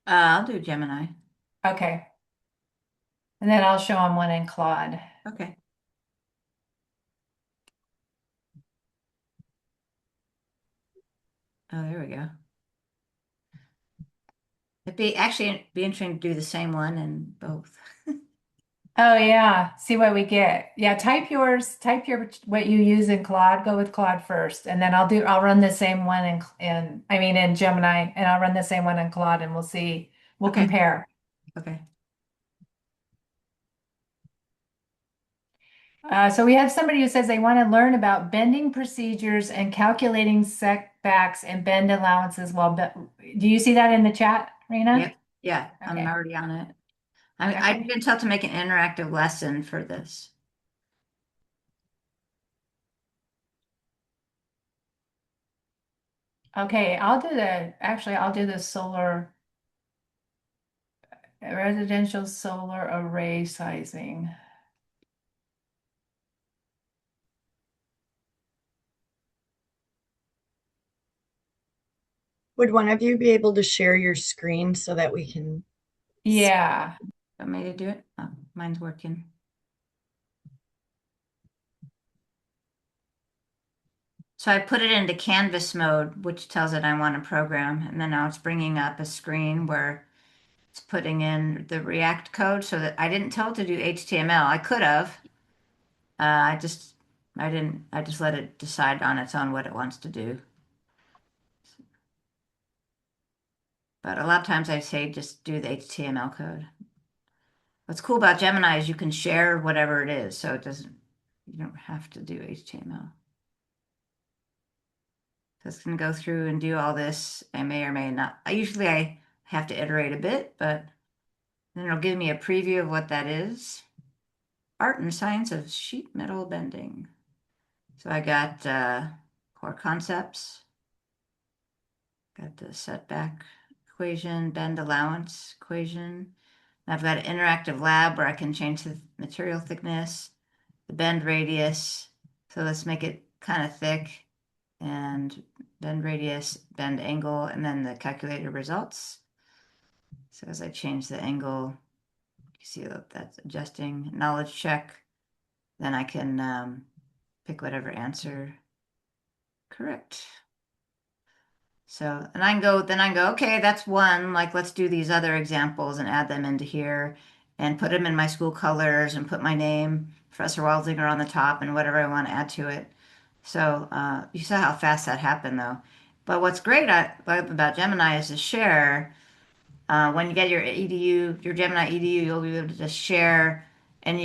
I'll do Gemini. Okay. And then I'll show them one in Claude. Okay. Oh, there we go. It'd be interesting to do the same one in both. Oh yeah. See what we get. Yeah, type what you use in Claude. Go with Claude first. And then I'll run the same one in Gemini, and I'll run the same one in Claude, and we'll Okay. compare. Okay. So we have somebody who says they want to learn about bending procedures and calculating setbacks and bend allowances do you see that in the chat, Rena? Yep. Yeah, I'm Okay. already on it. I've been told to make an interactive lesson for this. Okay, I'll do the solar residential solar array sizing. Would one of you be able to share your screen so that we can? Yeah. Want me to do it? Oh, mine's working. So I put it into Canvas mode, which tells it I want to program. And then now it's bringing up a screen where it's putting in the React code so that I didn't tell it to do HTML. I could have. I didn't. I just let it decide on its own what it wants to do. But a lot of times I say just do the HTML code. What's cool about Gemini is you can share whatever it is, so you don't have to do HTML. So it's going to go through and do all this. I may or may not. I have to iterate a bit, but then it'll give me a preview of what that is. Art and science of sheet metal bending. So I got core concepts, got the setback equation, bend allowance equation. And I've got an interactive lab where I can change the material thickness, the bend radius. So let's make it kind of thick, and bend radius, bend angle, and then the calculated results. So as I change the angle, you see that that's adjusting. Knowledge check. Then I can pick whatever answer correct. So, and I can go, okay, that's one. Like, let's do these other examples and add them into here and put them in my school colors and put my name, Professor Waldinger, on the top and whatever I want to add to it. So you saw how fast that happened, though. But what's great about Gemini is to share. When you get your EDU, your Gemini EDU, you'll be able to just share, and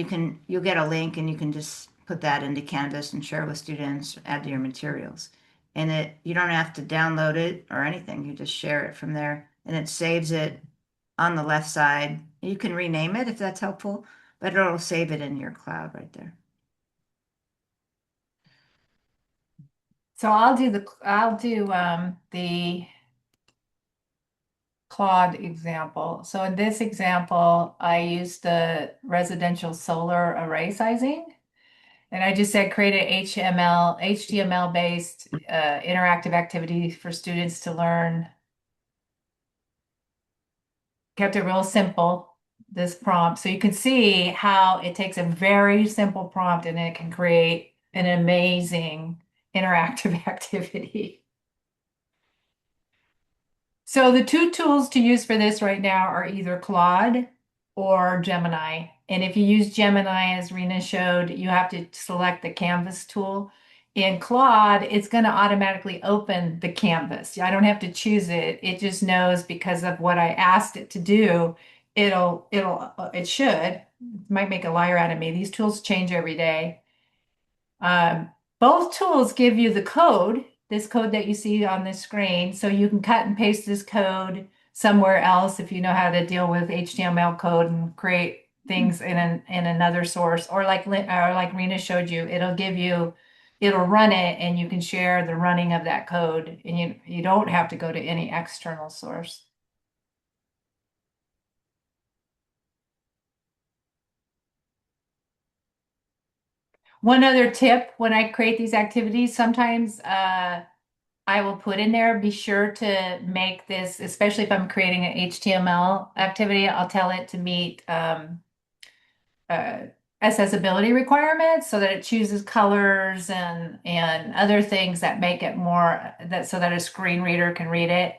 you'll get a link, and you can just put that into Canvas and share with students, add to your materials. And you don't have to download it or anything. You just share it from there, and it saves it on the left side. You can rename it if that's helpful, but it'll save it in your cloud right there. So I'll do the Claude example. So in this example, I used the residential solar array sizing. And I just said create a HTML based interactive activity for students to learn. Kept it real simple, this prompt. So you can see how it takes a very simple prompt and it can create an amazing interactive activity. So the two tools to use for this right now are either Claude or Gemini. And if you use Gemini, as Rena showed, you have to select the Canvas tool. In Claude, it's going to automatically open the canvas. I don't have to choose it. It just knows because of what I asked it to do. It should. It might make a liar out of me. These tools change every day. Both tools give you the code, this code that you see on the screen, so you can cut and paste this code somewhere else if you know how to deal with HTML code and create things in another source, or like Rena showed you, it'll run it and you can share the running of that code, and you don't have to go to any external source. One other tip when I create these activities, sometimes I will put in there, be sure to make this, especially if I'm creating an HTML activity, I'll tell it to meet accessibility requirements so that it chooses colors and other things that make it more that so that a screen reader can read it,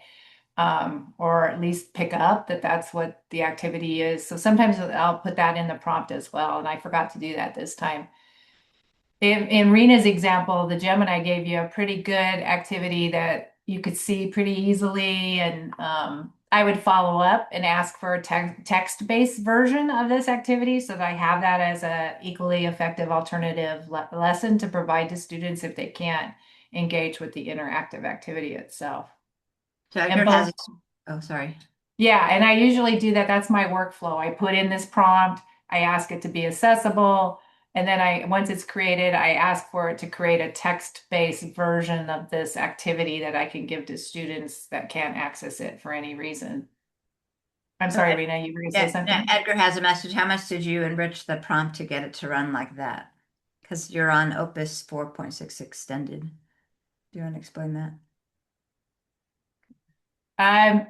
or at least pick up that that's what the activity is. So sometimes I'll put that in the prompt as well, and I forgot to do that this time. In Rena's example, the Gemini gave you a pretty good activity that you could see pretty easily. And I would follow up and ask for a text-based version of this activity so that I have that as a equally effective alternative lesson to provide to students if they can't engage with the interactive activity itself. So And Edgar has, both oh, sorry. Yeah, and I usually do that. That's my workflow. I put in this prompt, I ask it to be accessible, and then once it's created, I ask for it to create a text-based version of this activity that I can give to students that can't access it for any reason. I'm sorry, Okay. Rena, you were going to say something? Edgar has a message. How much did you enrich the prompt to get it to run like that? Because you're on Opus 4.6 extended. Do you want to explain that?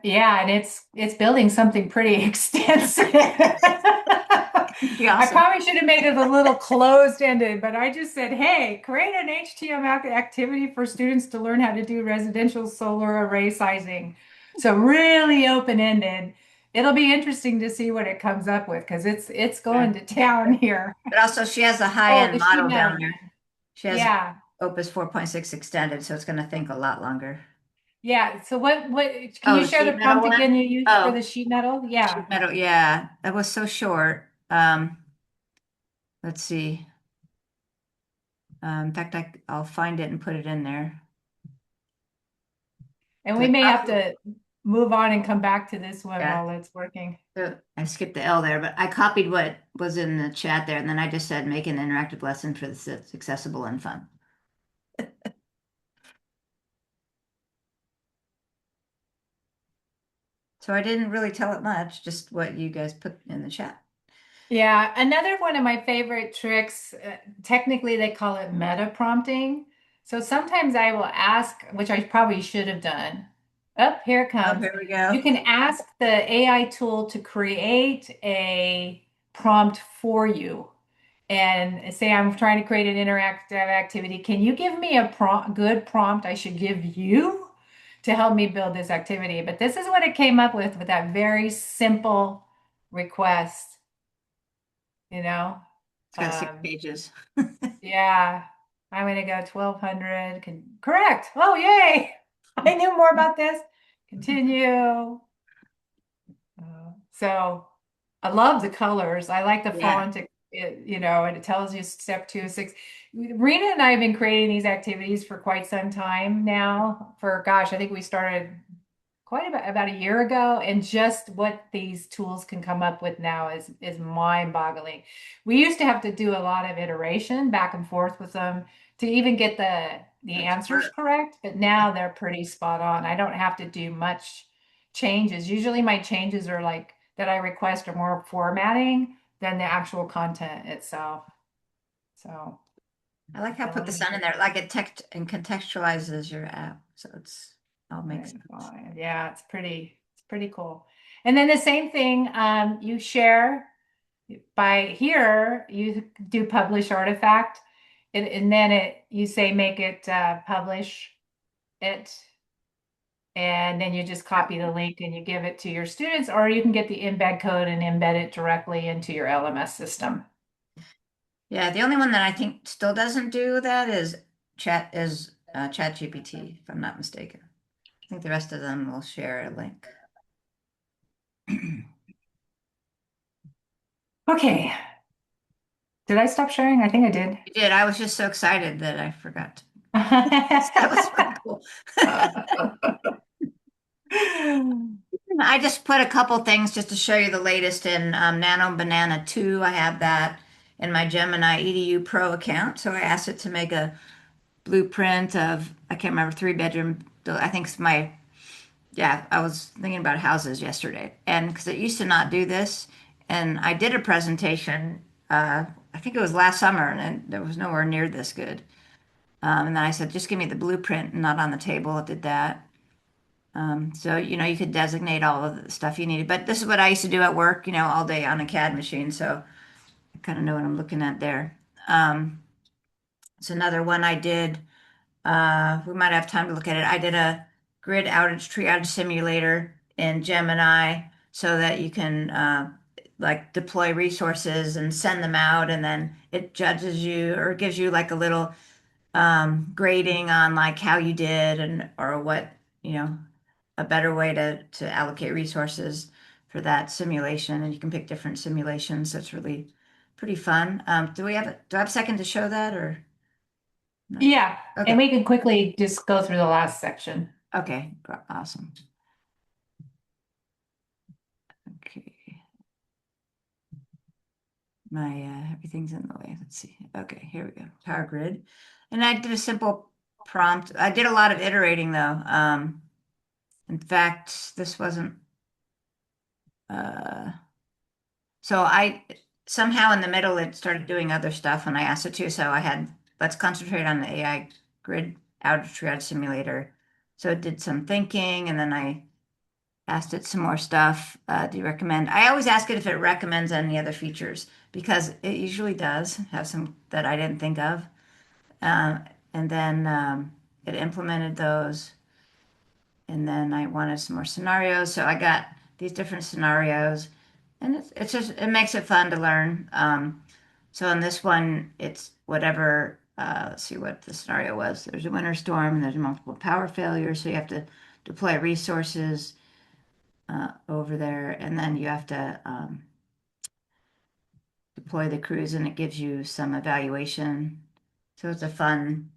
Yeah, and it's building something pretty extensive. I Awesome. probably should have made it a little closed-ended, but I just said, hey, create an HTML activity for students to learn how to do residential solar array sizing. So really open-ended. It'll be interesting to see what it comes up with because it's going to town here. But also she has a Oh, high-end the sheet model metal. down there. She has Yeah. Opus 4.6 extended, so it's going to think a lot longer. Yeah. So what can Oh, you the share the sheet metal prompt one? again you used for Oh, the sheet metal? Yeah. sheet metal. Yeah, that was so short. Let's see. In fact, I'll find it and put it in there. And we may have to move on and come back to this one Yeah. while it's working. So I skipped the L there, but I copied what was in the chat there, and then I just said make an interactive lesson for this that's accessible and fun. So I didn't really tell it much, just what you guys put in the chat. Yeah, another one of my favorite tricks, technically they call it meta prompting. So sometimes I will ask, which I probably should have done. Oh, here it Oh, comes. here we go. You can ask the AI tool to create a prompt for you and say, I'm trying to create an interactive activity. Can you give me a good prompt I should give you to help me build this activity? But this is what it came up with that very simple request. You know, It's got 6 um, pages. yeah, I'm gonna go 1200. Correct. Oh, yay! I knew more about this. Continue. So I love the colors. I like the Yeah. font. And it tells you step 2 6. Rena and I have been creating these activities for quite some time now. I think we started quite about a year ago, and just what these tools can come up with now is mind-boggling. We used to have to do a lot of iteration back and forth with them to even get the answers correct, but now they're pretty spot on. I don't have to do much changes. Usually my changes are like that I request are more formatting than the actual content itself. So I like how I put the sun in there, like it text and contextualizes your app, so it's all makes sense. fine. Yeah, it's pretty cool. And then the same thing, you share by here, you do publish artifact, and then you say make it publish it, and then you just copy the link and you give it to your students, or you can get the embed code and embed it directly into your LMS system. Yeah, the only one that I think still doesn't do that is ChatGPT, if I'm not mistaken. I think the rest of them will share a link. Okay. Did I stop sharing? I think I did. You did. I was just so excited that I forgot. That was pretty cool. I just put a couple things just to show you the latest in Nano Banana 2. I have that in my Gemini EDU Pro account. So I asked it to make a blueprint of, I can't remember, 3 bedroom. I think it's yeah, I was thinking about houses yesterday. And because it used to not do this. And I did a presentation, I think it was last summer, and it was nowhere near this good. And then I said, just give me the blueprint, not on the table. It did that. So, you could designate all of the stuff you needed. But this is what I used to do at work, all day on a CAD machine. So I kind of know what I'm looking at there. It's another one I did. We might have time to look at it. I did a grid outage triage simulator in Gemini so that you can like deploy resources and send them out, and then it judges you or gives you like a little grading on like how you did and or what, a better way to allocate resources for that simulation. And you can pick different simulations. That's really pretty fun. Do I have a second to show that or? No? Yeah, Okay. and we can quickly just go through the last section. Okay, awesome. Okay. My everything's in the way. Let's see. Okay, here we go. Power grid. And I did a simple prompt. I did a lot of iterating though. In fact, this wasn't so I somehow in the middle it started doing other stuff when I asked it to. So I had let's concentrate on the AI grid outage triage simulator. So it did some thinking, and then I asked it some more stuff. Do you recommend? I always ask it if it recommends any other features because it usually does have some that I didn't think of. And then it implemented those. And then I wanted some more scenarios. So I got these different scenarios, and it's just, it makes it fun to learn. So on this one, it's whatever, let's see what the scenario was. There's a winter storm and there's multiple power failures. So you have to deploy resources over there, and then you have to deploy the crews, and it gives you some evaluation. So it's a fun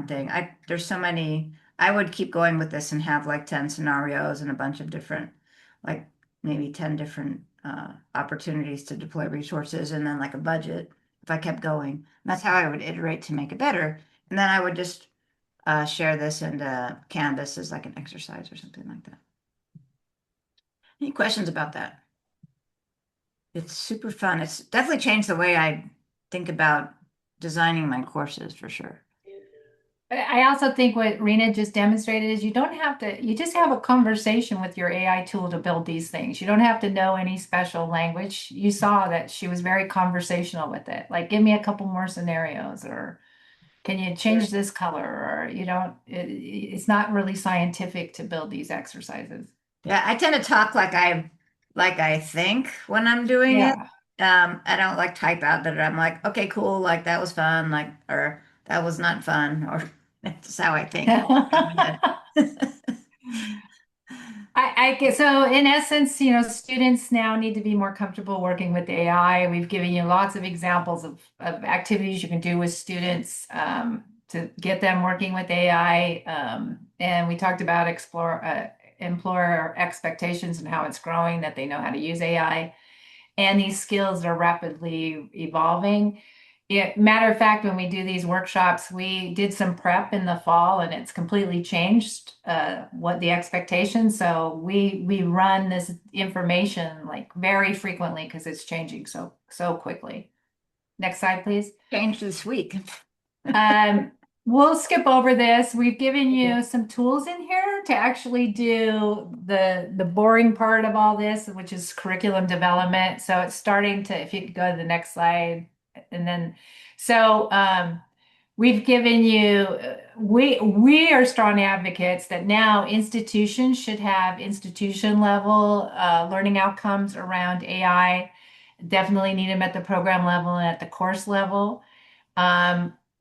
thing. There's so many. I would keep going with this and have like 10 scenarios and a bunch of different, like maybe 10 different opportunities to deploy resources, and then like a budget if I kept going. And that's how I would iterate to make it better. And then I would just share this into Canvas as like an exercise or something like that. Any questions about that? It's super fun. It's definitely changed the way I think about designing my courses for sure. I also think what Rena just demonstrated is you just have a conversation with your AI tool to build these things. You don't have to know any special language. You saw that she was very conversational with it. Like, give me a couple more scenarios, or can you change this color? Or it's not really scientific to build these exercises. Yeah, I tend to talk like I think when I'm doing it. I don't like type out that I'm like, okay, cool, like that was fun, like, or that was not fun, or that's how I think. I guess so. In essence, students now need to be more comfortable working with AI. We've given you lots of examples of activities you can do with students to get them working with AI. And we talked about employer expectations and how it's growing, that they know how to use AI. And these skills are rapidly evolving. Yeah, matter of fact, when we do these workshops, we did some prep in the fall and it's completely changed what the expectations. So we run this information like very frequently because it's changing so quickly. Next slide, please. Change this week. Um, we'll skip over this. We've given Okay. you some tools in here to actually do the boring part of all this, which is curriculum development. So it's starting to, if you could go to the next slide, and then so we've given you we are strong advocates that now institutions should have institution level learning outcomes around AI. Definitely need them at the program level and at the course level.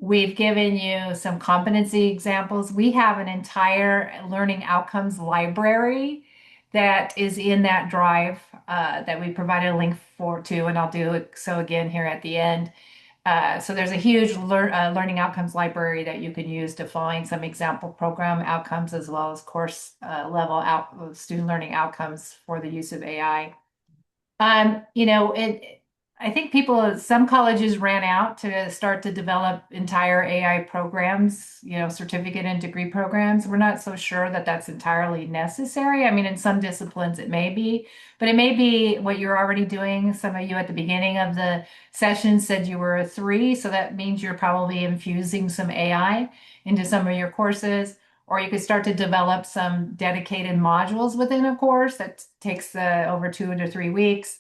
We've given you some competency examples. We have an entire learning outcomes library that is in that drive that we provided a link for to, and I'll do it so again here at the end. So there's a huge learning outcomes library that you can use to find some example program outcomes as well as course level out student learning outcomes for the use of AI. I think some colleges ran out to start to develop entire AI programs, certificate and degree programs. We're not so sure that that's entirely necessary. I mean, in some disciplines it may be, but it may be what you're already doing. Some of you at the beginning of the session said you were a 3, so that means you're probably infusing some AI into some of your courses. Or you could start to develop some dedicated modules within a course that takes over 2 to 3 weeks.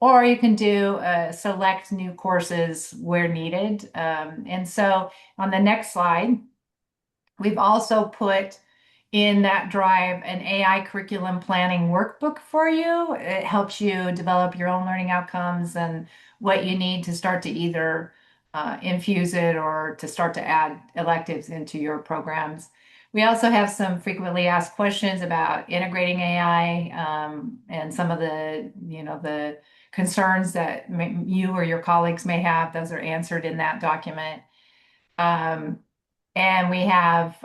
Or you can do select new courses where needed. And so on the next slide, we've also put in that drive an AI curriculum planning workbook for you. It helps you develop your own learning outcomes and what you need to start to either infuse it or to start to add electives into your programs. We also have some frequently asked questions about integrating AI and some of the concerns that you or your colleagues may have. Those are answered in that document. Um, and we have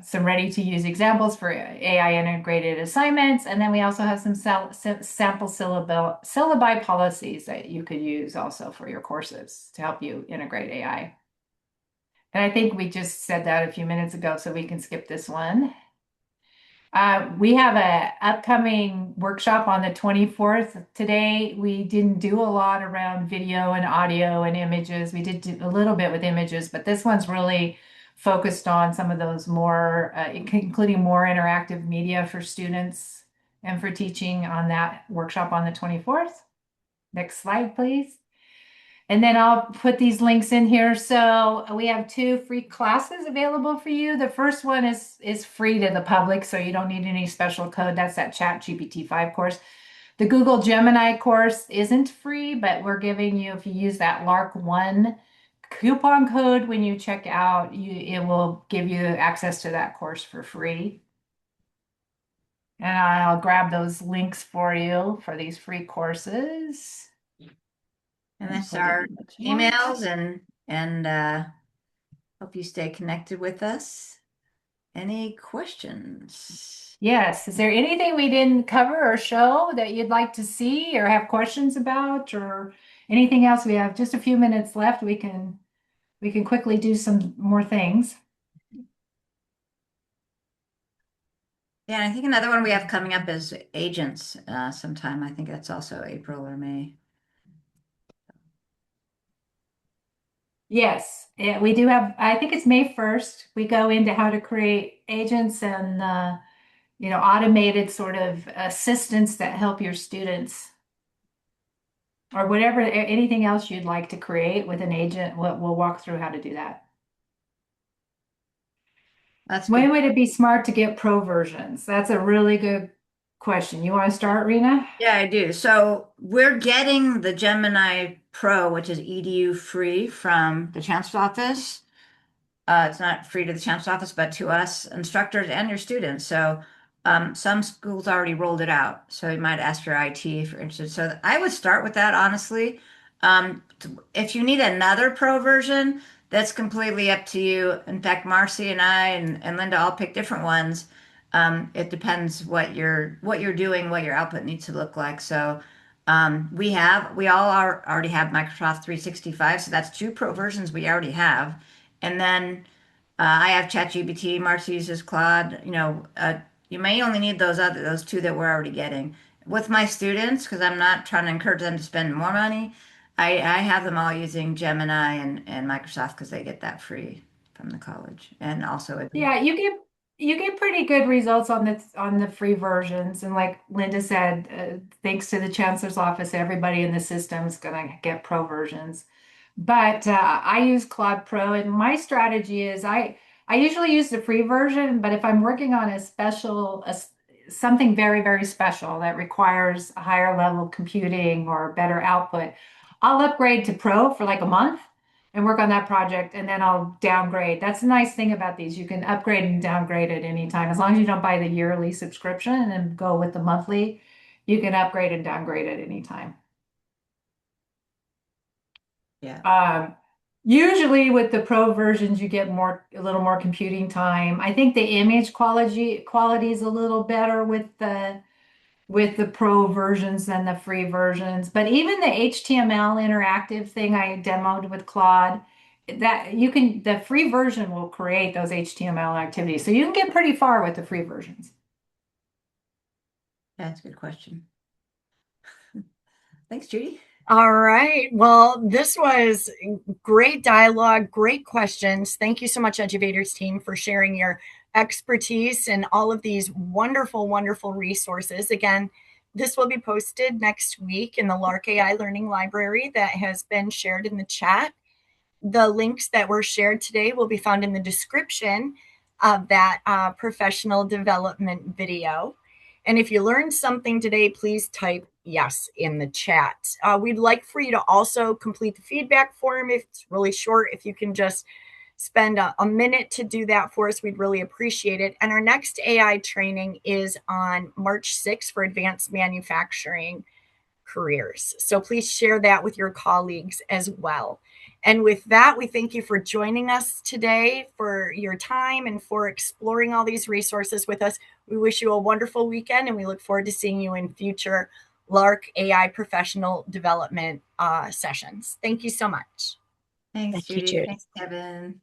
some ready to use examples for AI integrated assignments. And then we also have some sample syllabi policies that you could use also for your courses to help you integrate AI. And I think we just said that a few minutes ago, so we can skip this one. We have an upcoming workshop on the 24th. Today, we didn't do a lot around video and audio and images. We did do a little bit with images, but this one's really focused on some of those more, including more interactive media for students and for teaching on that workshop on the 24th. Next slide, please. And then I'll put these links in here. So we have 2 free classes available for you. The first one is free to the public, so you don't need any special code. That's that ChatGPT 5 course. The Google Gemini course isn't free, but we're giving you, if you use that LARC1 coupon code when you check out, it will give you access to that course for free. And I'll grab those links for you for these free courses. And that's our emails and hope you stay connected with us. Any questions? Yes. Is there anything we didn't cover or show that you'd like to see or have questions about or anything else? We have just a few minutes left. We can quickly do some more things. Yeah, I think another one we have coming up is agents sometime. I think that's also April or May. Yes, we do have, I think it's May 1st. We go into how to create agents and automated sort of assistants that help your students or whatever, anything else you'd like to create with an agent. We'll walk through how to do that. That's When good. would it be smart to get pro versions? That's a really good question. You want to start, Rena? Yeah, I do. So we're getting the Gemini Pro, which is EDU free from the Chancellor's Office. It's not free to the Chancellor's Office, but to us instructors and your students. So some schools already rolled it out. So you might ask your IT if you're interested. So I would start with that, honestly. If you need another pro version, that's completely up to you. In fact, Marcy and I and Linda all pick different ones. It depends what you're doing, what your output needs to look like. So We all already have Microsoft 365, so that's 2 pro versions we already have. And then I have ChatGPT, Marcy uses Claude. You may only need those 2 that we're already getting. With my students, because I'm not trying to encourage them to spend more money, I have them all using Gemini and Microsoft because they get that free from the college. And also, Yeah, you get pretty good results on the free versions, and like Linda said, thanks to the chancellor's office, everybody in the system is going to get pro versions. But I use Claude Pro, and my strategy is I usually use the free version, but if I'm working on something very, very special that requires a higher level computing or better output, I'll upgrade to Pro for like a month and work on that project, and then I'll downgrade. That's the nice thing about these. You can upgrade and downgrade at any time. As long as you don't buy the yearly subscription and then go with the monthly, you can upgrade and downgrade at any time. yeah. Usually with the pro versions, you get a little more computing time. I think the image quality is a little better with the pro versions than the free versions. But even the HTML interactive thing I demoed with Claude, the free version will create those HTML activities. So you can get pretty far with the free versions. That's a good question. Thanks, Judy. All right. Well, this was great dialogue, great questions. Thank you so much, Eduvators team, for sharing your expertise and all of these wonderful, wonderful resources. Again, this will be posted next week in the Lark AI Learning Library that has been shared in the chat. The links that were shared today will be found in the description of that professional development video. And if you learned something today, please type yes in the chat. We'd like for you to also complete the feedback form. If it's really short, if you can just spend a minute to do that for us, we'd really appreciate it. And our next AI training is on March 6th for advanced manufacturing careers. So please share that with your colleagues as well. And with that, we thank you for joining us today, for your time, and for exploring all these resources with us. We wish you a wonderful weekend, and we look forward to seeing you in future Lark AI professional development sessions. Thank you so much. Thanks, Thank you, Judy. Judy. Thanks, Kevin.